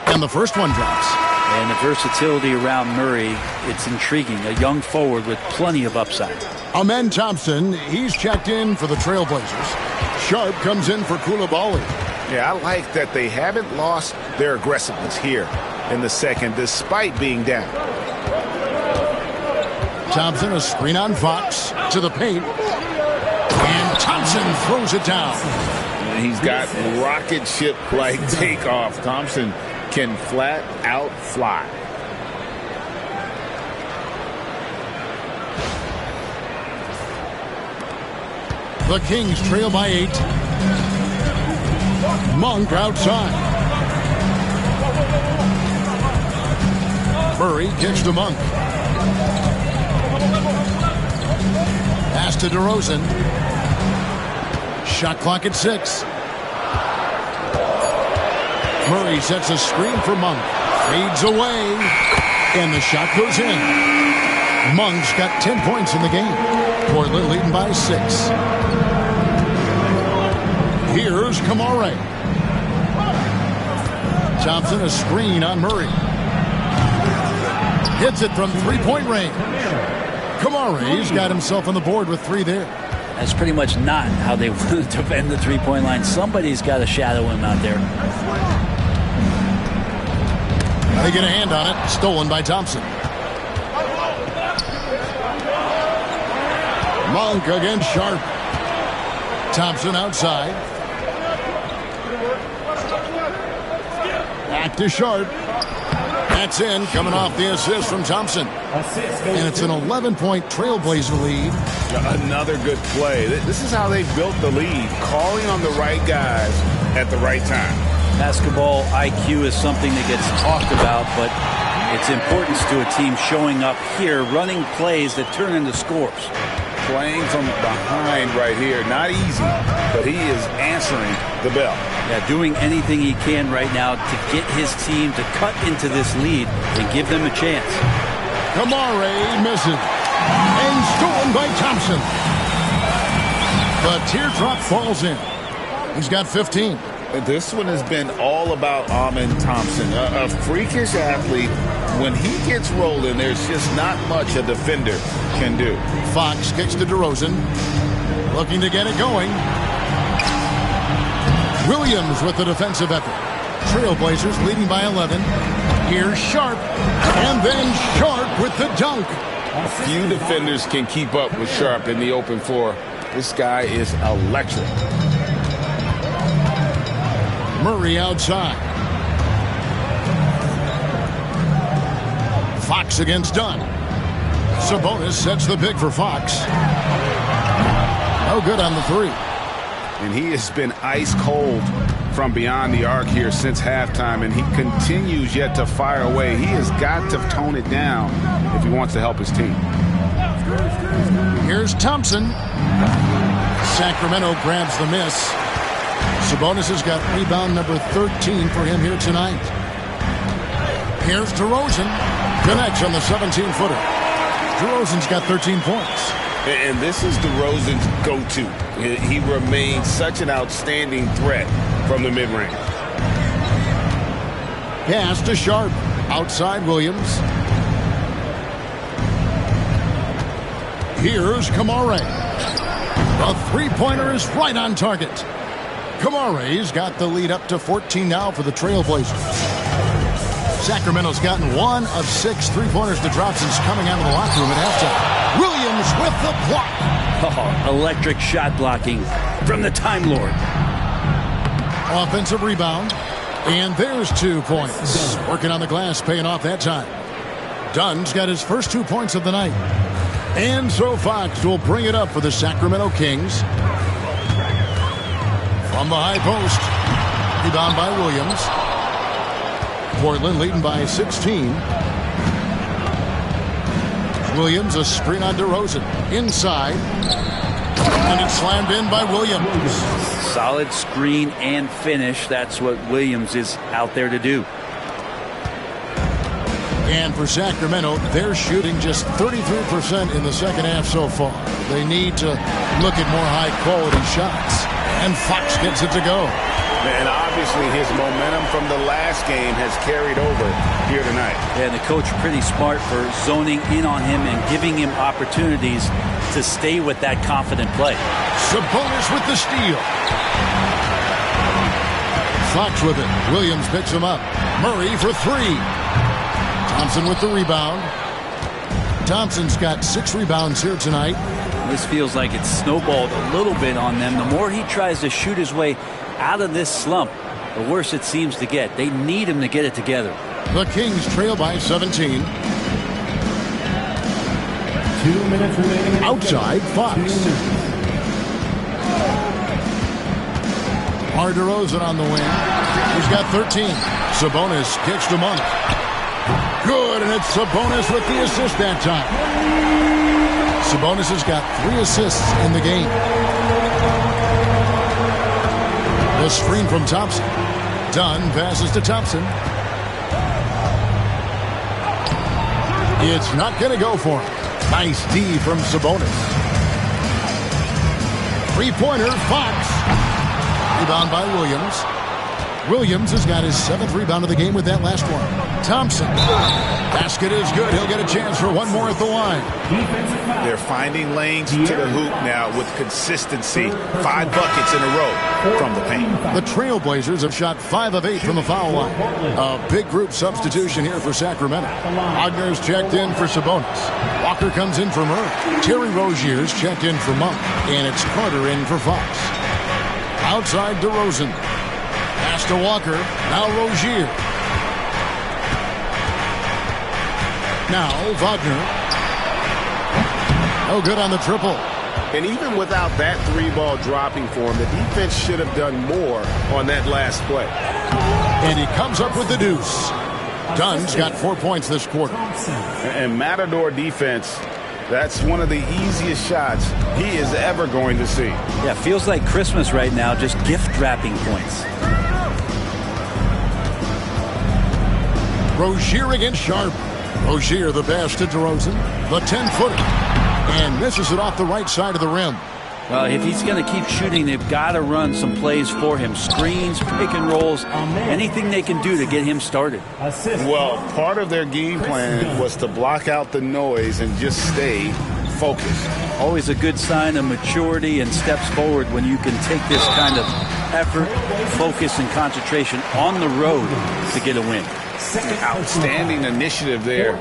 And the first one drops. And the versatility around Murray, it's intriguing. A young forward with plenty of upside. Amen Thompson, he's checked in for the Trailblazers. Sharp comes in for Coulibaly. Yeah, I like that they haven't lost their aggressiveness here in the second, despite being down. Thompson, a screen on Fox to the paint. And Thompson throws it down. He's got rocket ship-like takeoff. Thompson can flat out fly. The Kings trail by 8. Monk outside. Murray kicks to Monk. Pass to DeRozan. Shot clock at 6. Murray sets a screen for Monk. Fades away. And the shot goes in. Monk's got 10 points in the game. Portland leading by 6. Here's Kamare. Thompson, a screen on Murray. Hits it from three-point range. Kamare's got himself on the board with 3 there. That's pretty much not how they want to defend the three-point line. Somebody's got to shadow him out there. They get a hand on it. Stolen by Thompson. Monk against Sharp. Thompson outside. Back to Sharp. That's in, coming off the assist from Thompson. And it's an 11-point Trailblazer lead. Another good play. This is how they built the lead, calling on the right guys at the right time. Basketball IQ is something that gets talked about, but its importance to a team showing up here, running plays that turn into scores. Playing from behind right here. Not easy, but he is answering the bell. Yeah, doing anything he can right now to get his team to cut into this lead and give them a chance. Kamare misses. And stolen by Thompson. The teardrop falls in. He's got 15. This one has been all about Amen Thompson, a freakish athlete. When he gets rolling, there's just not much a defender can do. Fox kicks to DeRozan, looking to get it going. Williams with the defensive effort. Trailblazers leading by 11. Here's Sharp, and then Sharp with the dunk. Few defenders can keep up with Sharp in the open floor. This guy is electric. Murray outside. Fox against Dunn. Sabonis sets the pick for Fox. No good on the 3. And he has been ice cold from beyond the arc here since halftime, and he continues yet to fire away. He has got to tone it down if he wants to help his team. Here's Thompson. Sacramento grabs the miss. Sabonis has got rebound number 13 for him here tonight. Here's DeRozan. Connects on the 17-footer. DeRozan's got 13 points. And this is DeRozan's go-to. He remains such an outstanding threat from the mid-range. Pass to Sharp. Outside Williams. Here's Kamare. The three-pointer is right on target. Kamare's got the lead up to 14 now for the Trailblazers. Sacramento's gotten 1 of 6 three-pointers to drop since coming out of the locker room at halftime. Williams with the block. Oh, electric shot blocking from the Time Lord. Offensive rebound. And there's 2 points. Working on the glass, paying off that time. Dunn's got his first 2 points of the night. And so Fox will bring it up for the Sacramento Kings. From the high post. Rebound by Williams. Portland leading by 16. Williams, a screen on DeRozan. Inside. And it's slammed in by Williams. Solid screen and finish. That's what Williams is out there to do. And for Sacramento, they're shooting just 33% in the second half so far. They need to look at more high-quality shots. And Fox gets it to go. And obviously his momentum from the last game has carried over here tonight. And the coach pretty smart for zoning in on him and giving him opportunities to stay with that confident play. Sabonis with the steal. Fox with it. Williams picks him up. Murray for three. Thompson with the rebound. Thompson's got 6 rebounds here tonight. This feels like it's snowballed a little bit on them. The more he tries to shoot his way out of this slump, the worse it seems to get. They need him to get it together. The Kings trail by 17. 2 minutes remaining. Outside, Fox. DeRozan on the wing. He's got 13. Sabonis kicks to Monk. Good, and it's Sabonis with the assist that time. Sabonis has got 3 assists in the game. The screen from Thompson. Dunn passes to Thompson. It's not going to go for him. Nice D from Sabonis. Three-pointer, Fox. Rebound by Williams. Williams has got his 7th rebound of the game with that last one. Thompson. Basket is good. He'll get a chance for one more at the line. They're finding lanes to the hoop now with consistency. 5 buckets in a row from the paint. The Trailblazers have shot 5 of 8 from the foul line. A big group substitution here for Sacramento. Wagner's checked in for Sabonis. Walker comes in for Murray. Terry Rozier's checked in for Monk. And it's Carter in for Fox. Outside DeRozan. Pass to Walker. Now Rozier. Now Wagner. Oh, good on the triple. And even without that 3-ball dropping for him, the defense should have done more on that last play. And he comes up with the deuce. Dunn's got 4 points this quarter. And Matador defense, that's one of the easiest shots he is ever going to see. Yeah, feels like Christmas right now, just gift wrapping points. Rozier against Sharp. Rozier the pass to DeRozan. The 10-footer. And misses it off the right side of the rim. Well, if he's going to keep shooting, they've got to run some plays for him. Screens, pick and rolls, anything they can do to get him started. Well, part of their game plan was to block out the noise and just stay focused. Always a good sign of maturity and steps forward when you can take this kind of effort, focus, and concentration on the road to get a win. Outstanding initiative there.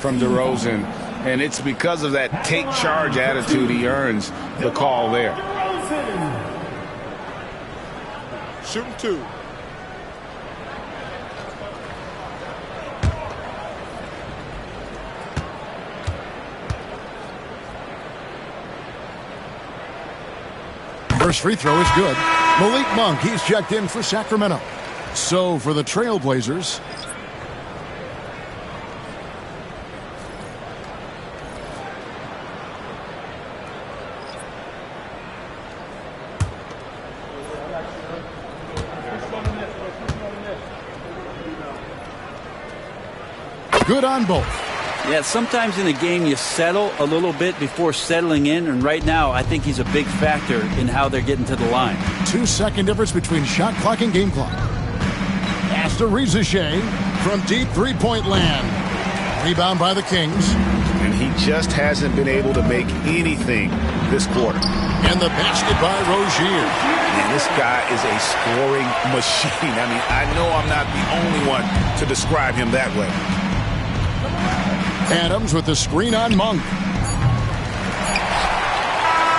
From DeRozan, and it's because of that take charge attitude he earns the call there. Shooting 2. First free throw is good. Malik Monk, he's checked in for Sacramento. So for the Trailblazers, good on both. Yeah, sometimes in a game you settle a little bit before settling in, and right now I think he's a big factor in how they're getting to the line. 2-second difference between shot clock and game clock. Pass to Rizachet from deep three-point land. Rebound by the Kings. And he just hasn't been able to make anything this quarter. And the basket by Rozier. Man, this guy is a scoring machine. I mean, I know I'm not the only one to describe him that way. Adams with the screen on Monk.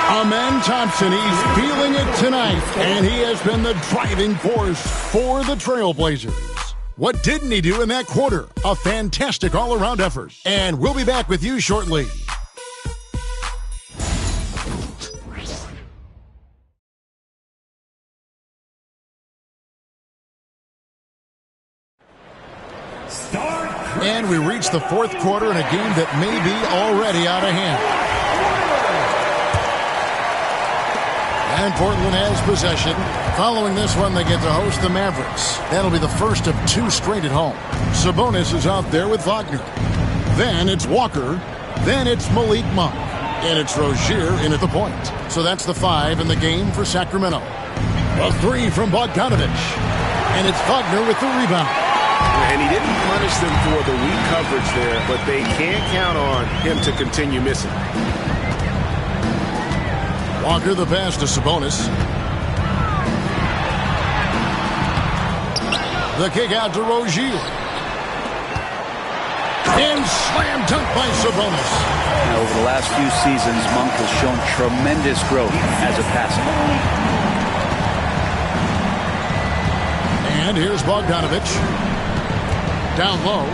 Amen Thompson, he's feeling it tonight, and he has been the driving force for the Trailblazers. What didn't he do in that quarter? A fantastic all-around effort. And we'll be back with you shortly. And we reach the fourth quarter in a game that may be already out of hand. And Portland has possession. Following this one, they get to host the Mavericks. That'll be the first of 2 straight at home. Sabonis is out there with Wagner. Then it's Walker. Then it's Malik Monk. And it's Rozier in at the point. So that's the 5 in the game for Sacramento. A 3 from Bogdanovich. And it's Wagner with the rebound. And he didn't punish them for the weak coverage there, but they can't count on him to continue missing. Walker the pass to Sabonis. The kick out to Rozier. And slam dunk by Sabonis. Now, over the last few seasons, Monk has shown tremendous growth as a passer. And here's Bogdanovich. Down low.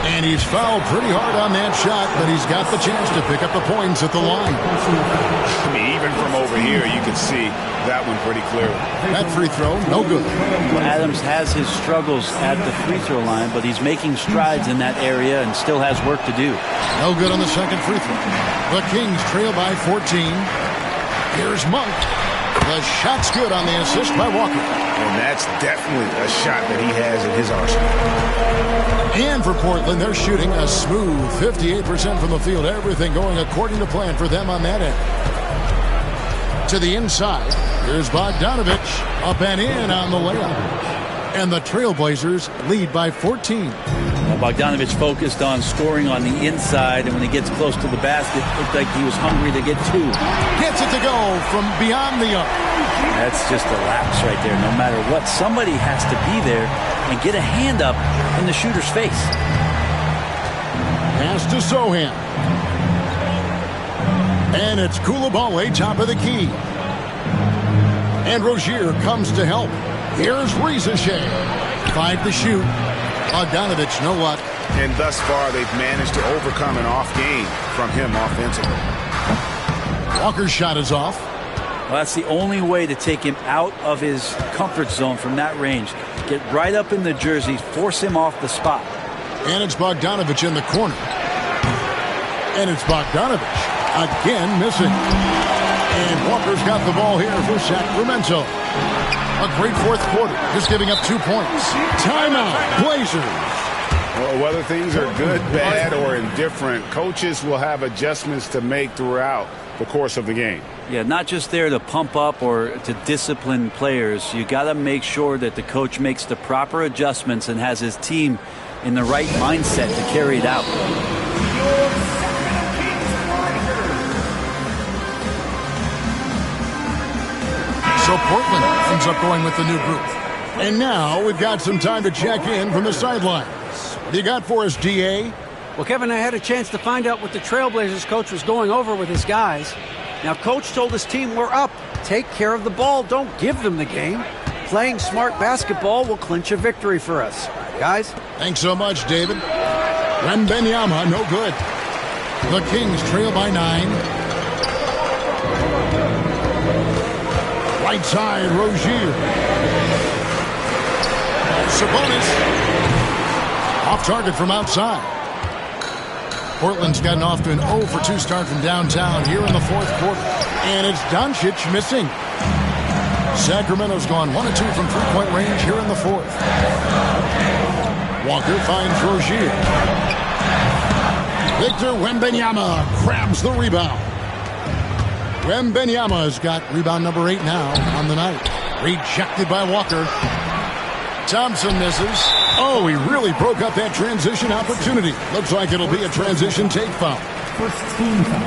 And he's fouled pretty hard on that shot, but he's got the chance to pick up the points at the line. I mean, even from over here, you can see that one pretty clearly. That free throw, no good. Well, Adams has his struggles at the free throw line, but he's making strides in that area and still has work to do. No good on the second free throw. The Kings trail by 14. Here's Monk. The shot's good on the assist by Walker. And that's definitely a shot that he has in his arsenal. And for Portland, they're shooting a smooth 58% from the field. Everything going according to plan for them on that end. To the inside, here's Bogdanovich. Up and in on the layup. And the Trailblazers lead by 14. Bogdanovich focused on scoring on the inside, and when he gets close to the basket, it looked like he was hungry to get 2. Gets it to go from beyond the arc. That's just a lapse right there. No matter what, somebody has to be there and get a hand up in the shooter's face. Pass to Sohan. And it's Koulibaly, top of the key. And Rozier comes to help. Here's Rizachet. 5 to shoot. Bogdanovich, no luck. And thus far, they've managed to overcome an off game from him offensively. Walker's shot is off. Well, that's the only way to take him out of his comfort zone from that range. Get right up in the jersey, force him off the spot. And it's Bogdanovich in the corner. And it's Bogdanovich again missing. And Walker's got the ball here for Sacramento. A great fourth quarter, just giving up 2 points. Timeout, Blazers. Well, whether things are good, bad, or indifferent, coaches will have adjustments to make throughout the course of the game. Yeah, not just there to pump up or to discipline players. You got to make sure that the coach makes the proper adjustments and has his team in the right mindset to carry it out. So Portland ends up going with the new group. And now we've got some time to check in from the sidelines. What do you got for us, DA? Well, Kevin, I had a chance to find out what the Trailblazers coach was going over with his guys. Now, coach told his team, we're up. Take care of the ball. Don't give them the game. Playing smart basketball will clinch a victory for us. Guys? Thanks so much, David. Wembanyama, no good. The Kings trail by 9. Right side, Rozier. Sabonis. Off target from outside. Portland's gotten off to an 0 for 2 start from downtown here in the fourth quarter. And it's Doncic missing. Sacramento's gone 1 of 2 from three-point range here in the fourth. Walker finds Rozier. Victor Wembanyama grabs the rebound. Wembanyama's got rebound number 8 now on the night. Rejected by Walker. Thompson misses. Oh, he really broke up that transition opportunity. Looks like it'll be a transition take foul. First team foul.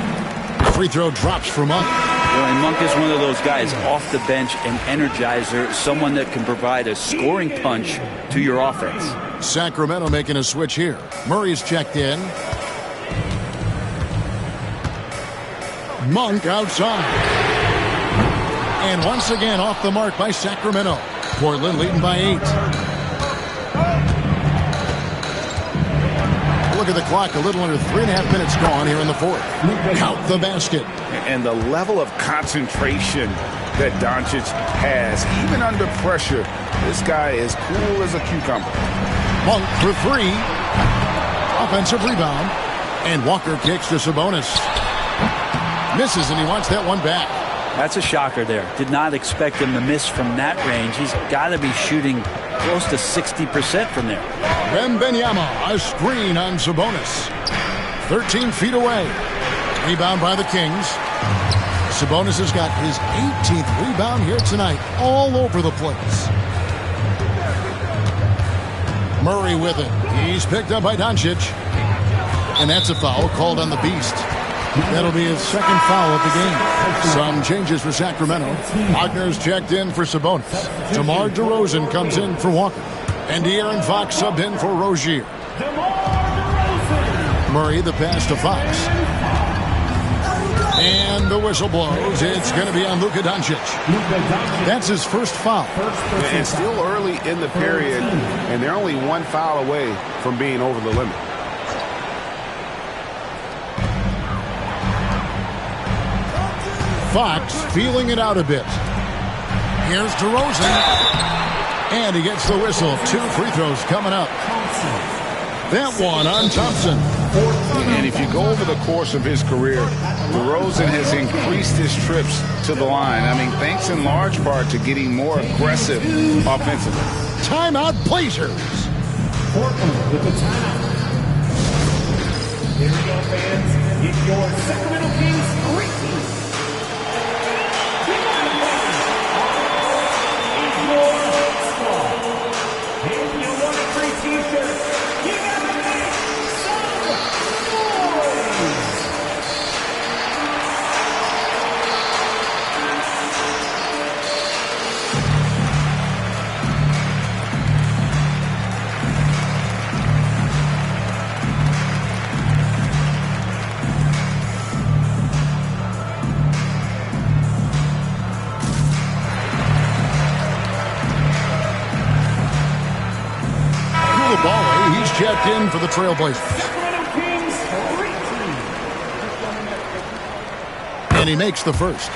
Free throw drops for Monk. And Monk is one of those guys off the bench, an energizer, someone that can provide a scoring punch to your offense. Sacramento making a switch here. Murray's checked in. Monk outside. And once again off the mark by Sacramento. Portland leading by 8. Look at the clock, a little under 3.5 minutes gone here in the fourth. Count the basket. And the level of concentration that Doncic has, even under pressure, this guy is cool as a cucumber. Monk for 3. Offensive rebound. And Walker kicks to Sabonis. Misses, and he wants that one back. That's a shocker there. Did not expect him to miss from that range. He's got to be shooting close to 60% from there. Wembanyama, a screen on Sabonis. 13 feet away. Rebound by the Kings. Sabonis has got his 18th rebound here tonight. All over the place. Murray with it. He's picked up by Doncic. And that's a foul called on the Beast. That'll be his second foul of the game. Some changes for Sacramento. Wagner's checked in for Sabonis. DeMar DeRozan comes in for Walker. And De'Aaron Fox subbed in for Rozier. Murray the pass to Fox. And the whistle blows. It's going to be on Luka Doncic. That's his first foul. And still early in the period, and they're only one foul away from being over the limit. Fox feeling it out a bit. Here's DeRozan. And he gets the whistle. 2 free throws coming up. That one on Thompson. And if you go over the course of his career, DeRozan has increased his trips to the line. I mean, thanks in large part to getting more aggressive offensively. Timeout Blazers. Portland with the timeout. Here we go, fans. It's your Sacramento Kings great team. He's checked in for the Trailblazers. And he makes the first.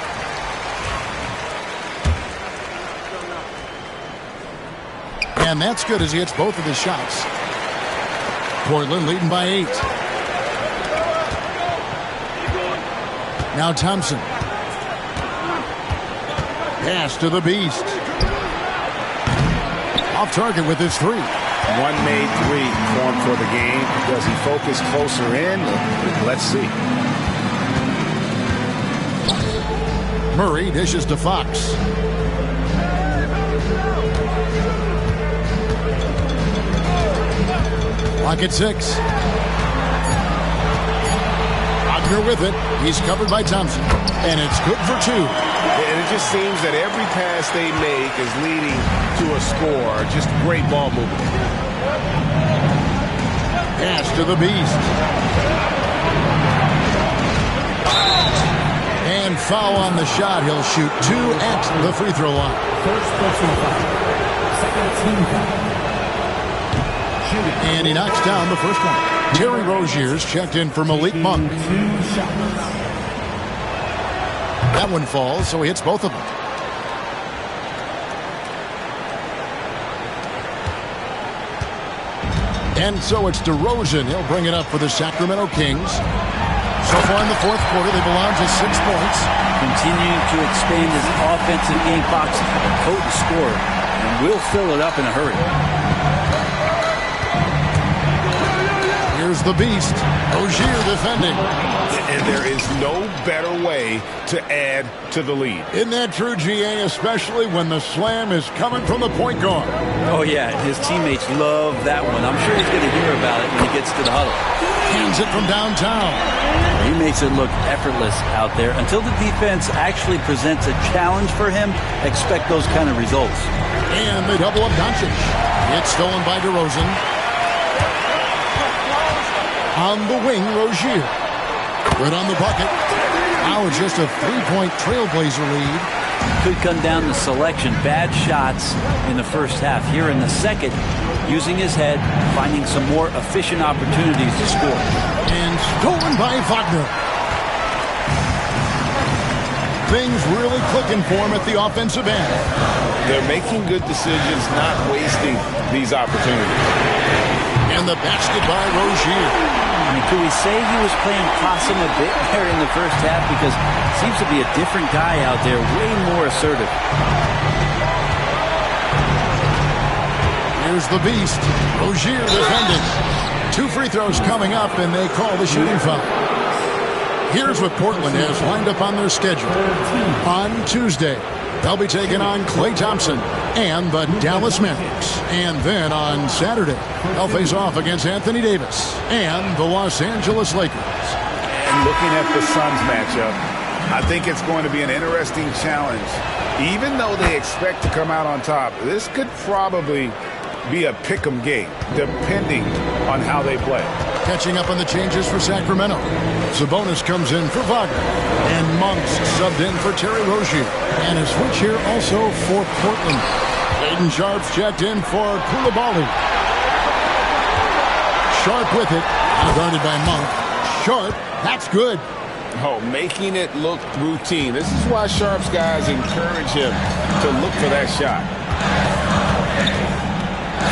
And that's good as he hits both of his shots. Portland leading by 8. Now Thompson. Pass to the Beast. Off target with his 3. One made 3 formed for the game. Does he focus closer in? Let's see. Murray dishes to Fox. Clock at 6. Wagner with it. He's covered by Thompson. And it's good for 2. And it just seems that every pass they make is leading to a score. Just great ball movement. Pass to the Beast. And foul on the shot. He'll shoot 2 at the free throw line. First personal foul. Second team foul. And he knocks down the first one. Terry Rozier's checked in for Malik Monk. That one falls, so he hits both of them. And so it's DeRozan. He'll bring it up for the Sacramento Kings. So far in the fourth quarter, they've allowed just 6 points. Continuing to expand his offensive game. Fox is a potent scorer and will fill it up in a hurry. Here's the Beast. Rozier defending. And there is no better way to add to the lead. Isn't that true, GA? Especially when the slam is coming from the point guard. Oh, yeah. His teammates love that one. I'm sure he's going to hear about it when he gets to the huddle. Hands it from downtown. He makes it look effortless out there. Until the defense actually presents a challenge for him, expect those kind of results. And they double up Doncic. It's stolen by DeRozan. On the wing, Rozier. Good on the bucket. Now it's just a 3-point Trailblazer lead. Could come down to selection. Bad shots in the first half. Here in the second, using his head, finding some more efficient opportunities to score. And stolen by Wagner. Things really clicking for him at the offensive end. They're making good decisions, not wasting these opportunities. And the basket by Rozier. I mean, could we say he was playing possum a bit there in the first half? Because it seems to be a different guy out there, way more assertive. Here's the beast. Rozier defending. 2 free throws coming up, and they call the shooting foul. Here's what Portland has lined up on their schedule. On Tuesday, they'll be taking on Klay Thompson and the Dallas Mavericks. And then on Saturday, they'll face off against Anthony Davis and the Los Angeles Lakers. And looking at the Suns matchup, I think it's going to be an interesting challenge. Even though they expect to come out on top, this could probably be a pick'em game, depending on how they play. Catching up on the changes for Sacramento. Sabonis comes in for Wagner. And Monks subbed in for Terry Rozier. And a switch here also for Portland. Aiden Sharp's checked in for Koulibaly. Sharp with it. Guarded by Monk. Sharp, that's good. Oh, making it look routine. This is why Sharp's guys encourage him to look for that shot.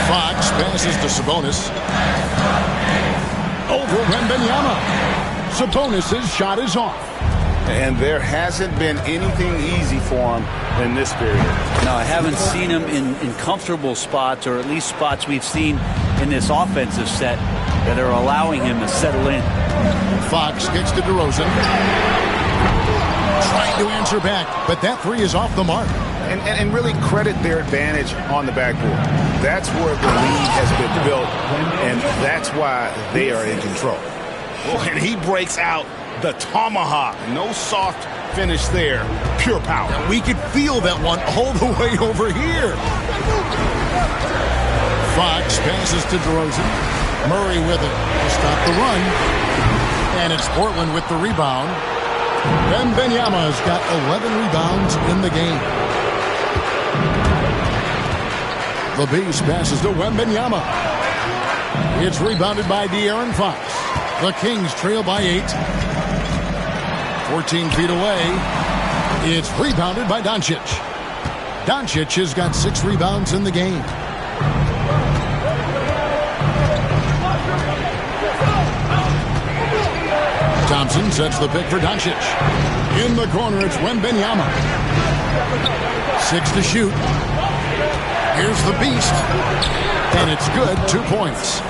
Fox passes to Sabonis. Over Wembanyama. Sabonis' shot is off. And there hasn't been anything easy for him in this period. No, I haven't seen him in comfortable spots, or at least spots we've seen in this offensive set that are allowing him to settle in. Fox gets to DeRozan. Trying to answer back, but that three is off the mark. And really credit their advantage on the backboard. That's where the lead has been built, and that's why they are in control. Oh, and he breaks out the tomahawk. No soft finish there. Pure power. We could feel that one all the way over here. Fox passes to DeRozan. Murray with it to stop the run. And it's Portland with the rebound. Wembanyama's got 11 rebounds in the game. The Beast passes to Wembanyama. It's rebounded by De'Aaron Fox. The Kings trail by 8. 14 feet away. It's rebounded by Doncic. Doncic has got 6 rebounds in the game. Thompson sets the pick for Doncic. In the corner, it's Wembanyama. 6 to shoot. Here's the Beast. And it's good, 2 points.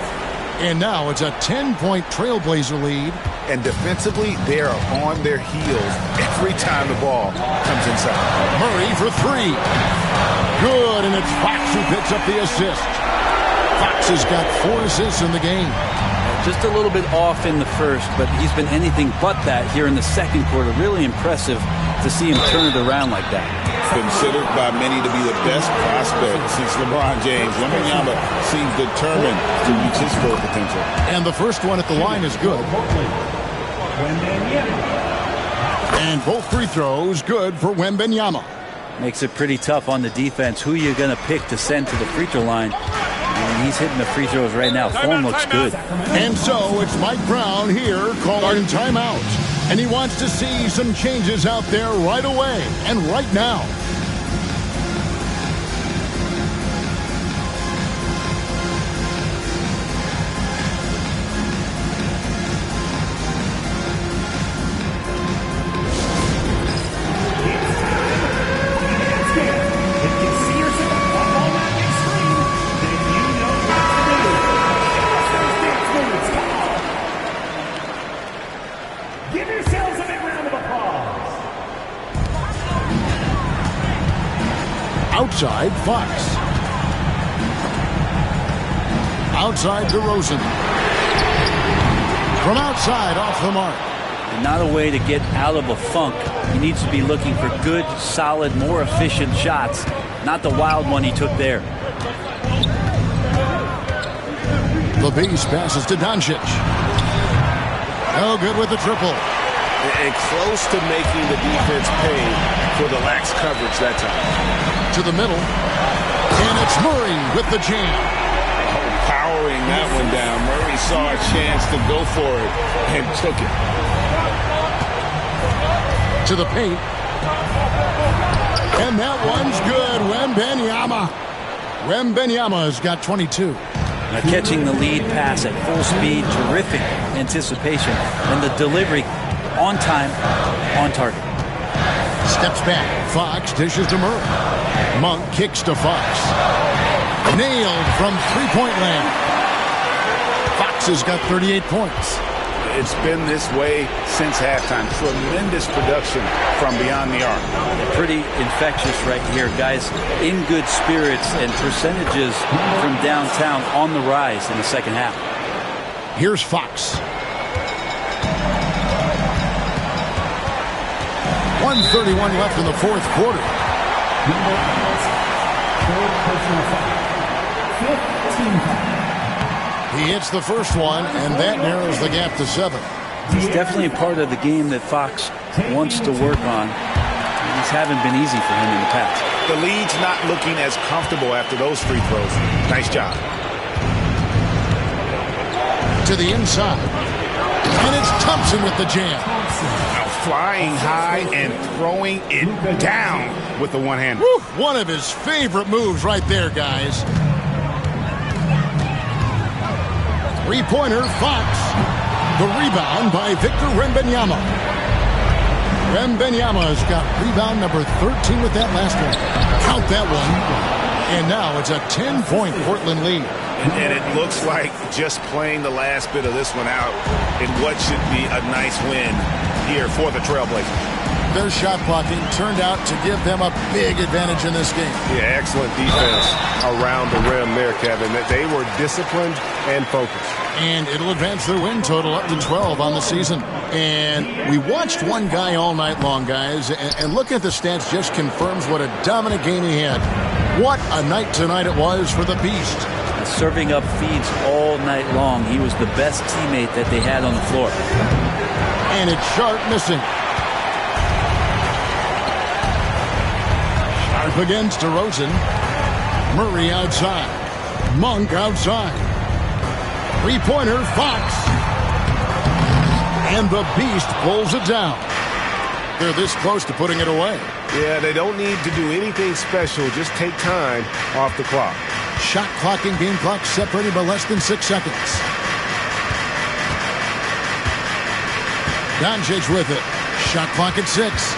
And now it's a 10-point Trailblazer lead. And defensively, they are on their heels every time the ball comes inside. Murray for 3. Good, and it's Fox who picks up the assist. Fox has got 4 assists in the game. Just a little bit off in the first, but he's been anything but that here in the second quarter. Really impressive to see him turn it around like that. Considered by many to be the best prospect since LeBron James. Wembanyama seems determined to reach his full potential. And the first one at the line is good. And both free throws good for Wembanyama. Makes it pretty tough on the defense. Who you're going to pick to send to the free throw line. And he's hitting the free throws right now. Form looks good. And so it's Mike Brown here calling timeout. And he wants to see some changes out there right away and right now. Outside, Fox. Outside, DeRozan. From outside, off the mark. and not a way to get out of a funk. He needs to be looking for good, solid, more efficient shots, not the wild one he took there. The Beast passes to Doncic. No good with the triple. And close to making the defense pay for the lax coverage that time. To the middle. And it's Murray with the jam. Powering that one down. Murray saw a chance to go for it and took it. To the paint. And that one's good. Wembanyama. Wembanyama has got 22. Now catching the lead pass at full speed, terrific anticipation, and the delivery on time, on target. Steps back. Fox dishes to Murray. Monk kicks to Fox. Nailed from three-point land. Fox has got 38 points. It's been this way since halftime. Tremendous production from beyond the arc. Pretty infectious right here. Guys in good spirits and percentages from downtown on the rise in the second half. Here's Fox. 1:31 left in the fourth quarter. He hits the first one, and that narrows the gap to 7. It's definitely a part of the game that Fox wants to work on. These haven't been easy for him in the past. The lead's not looking as comfortable after those free throws. Nice job. To the inside. And it's Thompson with the jam. Now flying high and throwing it down with the one-hand. One of his favorite moves right there, guys. Three-pointer, Fox. The rebound by Victor Wembanyama. Wembanyama has got rebound number 13 with that last one. Count that one. And now it's a 10-point Portland lead. And it looks like just playing the last bit of this one out in what should be a nice win here for the Trailblazers. Their shot blocking turned out to give them a big advantage in this game. Yeah, excellent defense around the rim there, Kevin. They were disciplined and focused. And it'll advance their win total up to 12 on the season. And we watched one guy all night long, guys, and looking at the stats just confirms what a dominant game he had. What a night tonight it was for the Beast. Serving up feeds all night long. He was the best teammate that they had on the floor. And it's Sharp missing. Sharp against DeRozan. Murray outside. Monk outside. Three-pointer, Fox. And the Beast pulls it down. They're this close to putting it away. Yeah, they don't need to do anything special. Just take time off the clock. Shot clock and game clock separated by less than 6 seconds. Doncic with it. Shot clock at 6.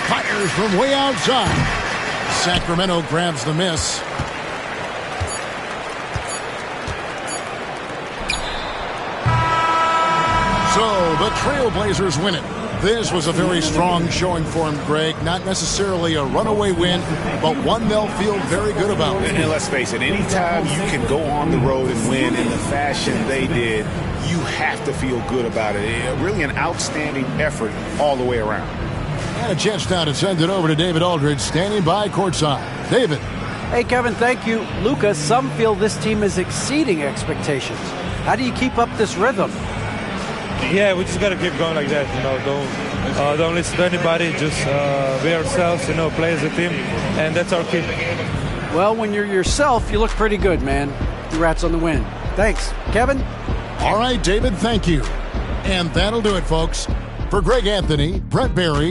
Fires from way outside. Sacramento grabs the miss. So the Trailblazers win it. This was a very strong showing for him, Greg. Not necessarily a runaway win, but one they'll feel very good about. And let's face it, anytime you can go on the road and win in the fashion they did, you have to feel good about it. Really an outstanding effort all the way around. And a chance now to send it over to David Aldridge, standing by courtside. David. Hey, Kevin, thank you. Lucas, some feel this team is exceeding expectations. How do you keep up this rhythm? Yeah, we just got to keep going like that. Don't listen to anybody. Just be ourselves. Play as a team, and that's our key. Well, when you're yourself, you look pretty good, man. Congrats on the win. Thanks, Kevin. All right, David. Thank you. And that'll do it, folks. For Greg Anthony, Brett Barry,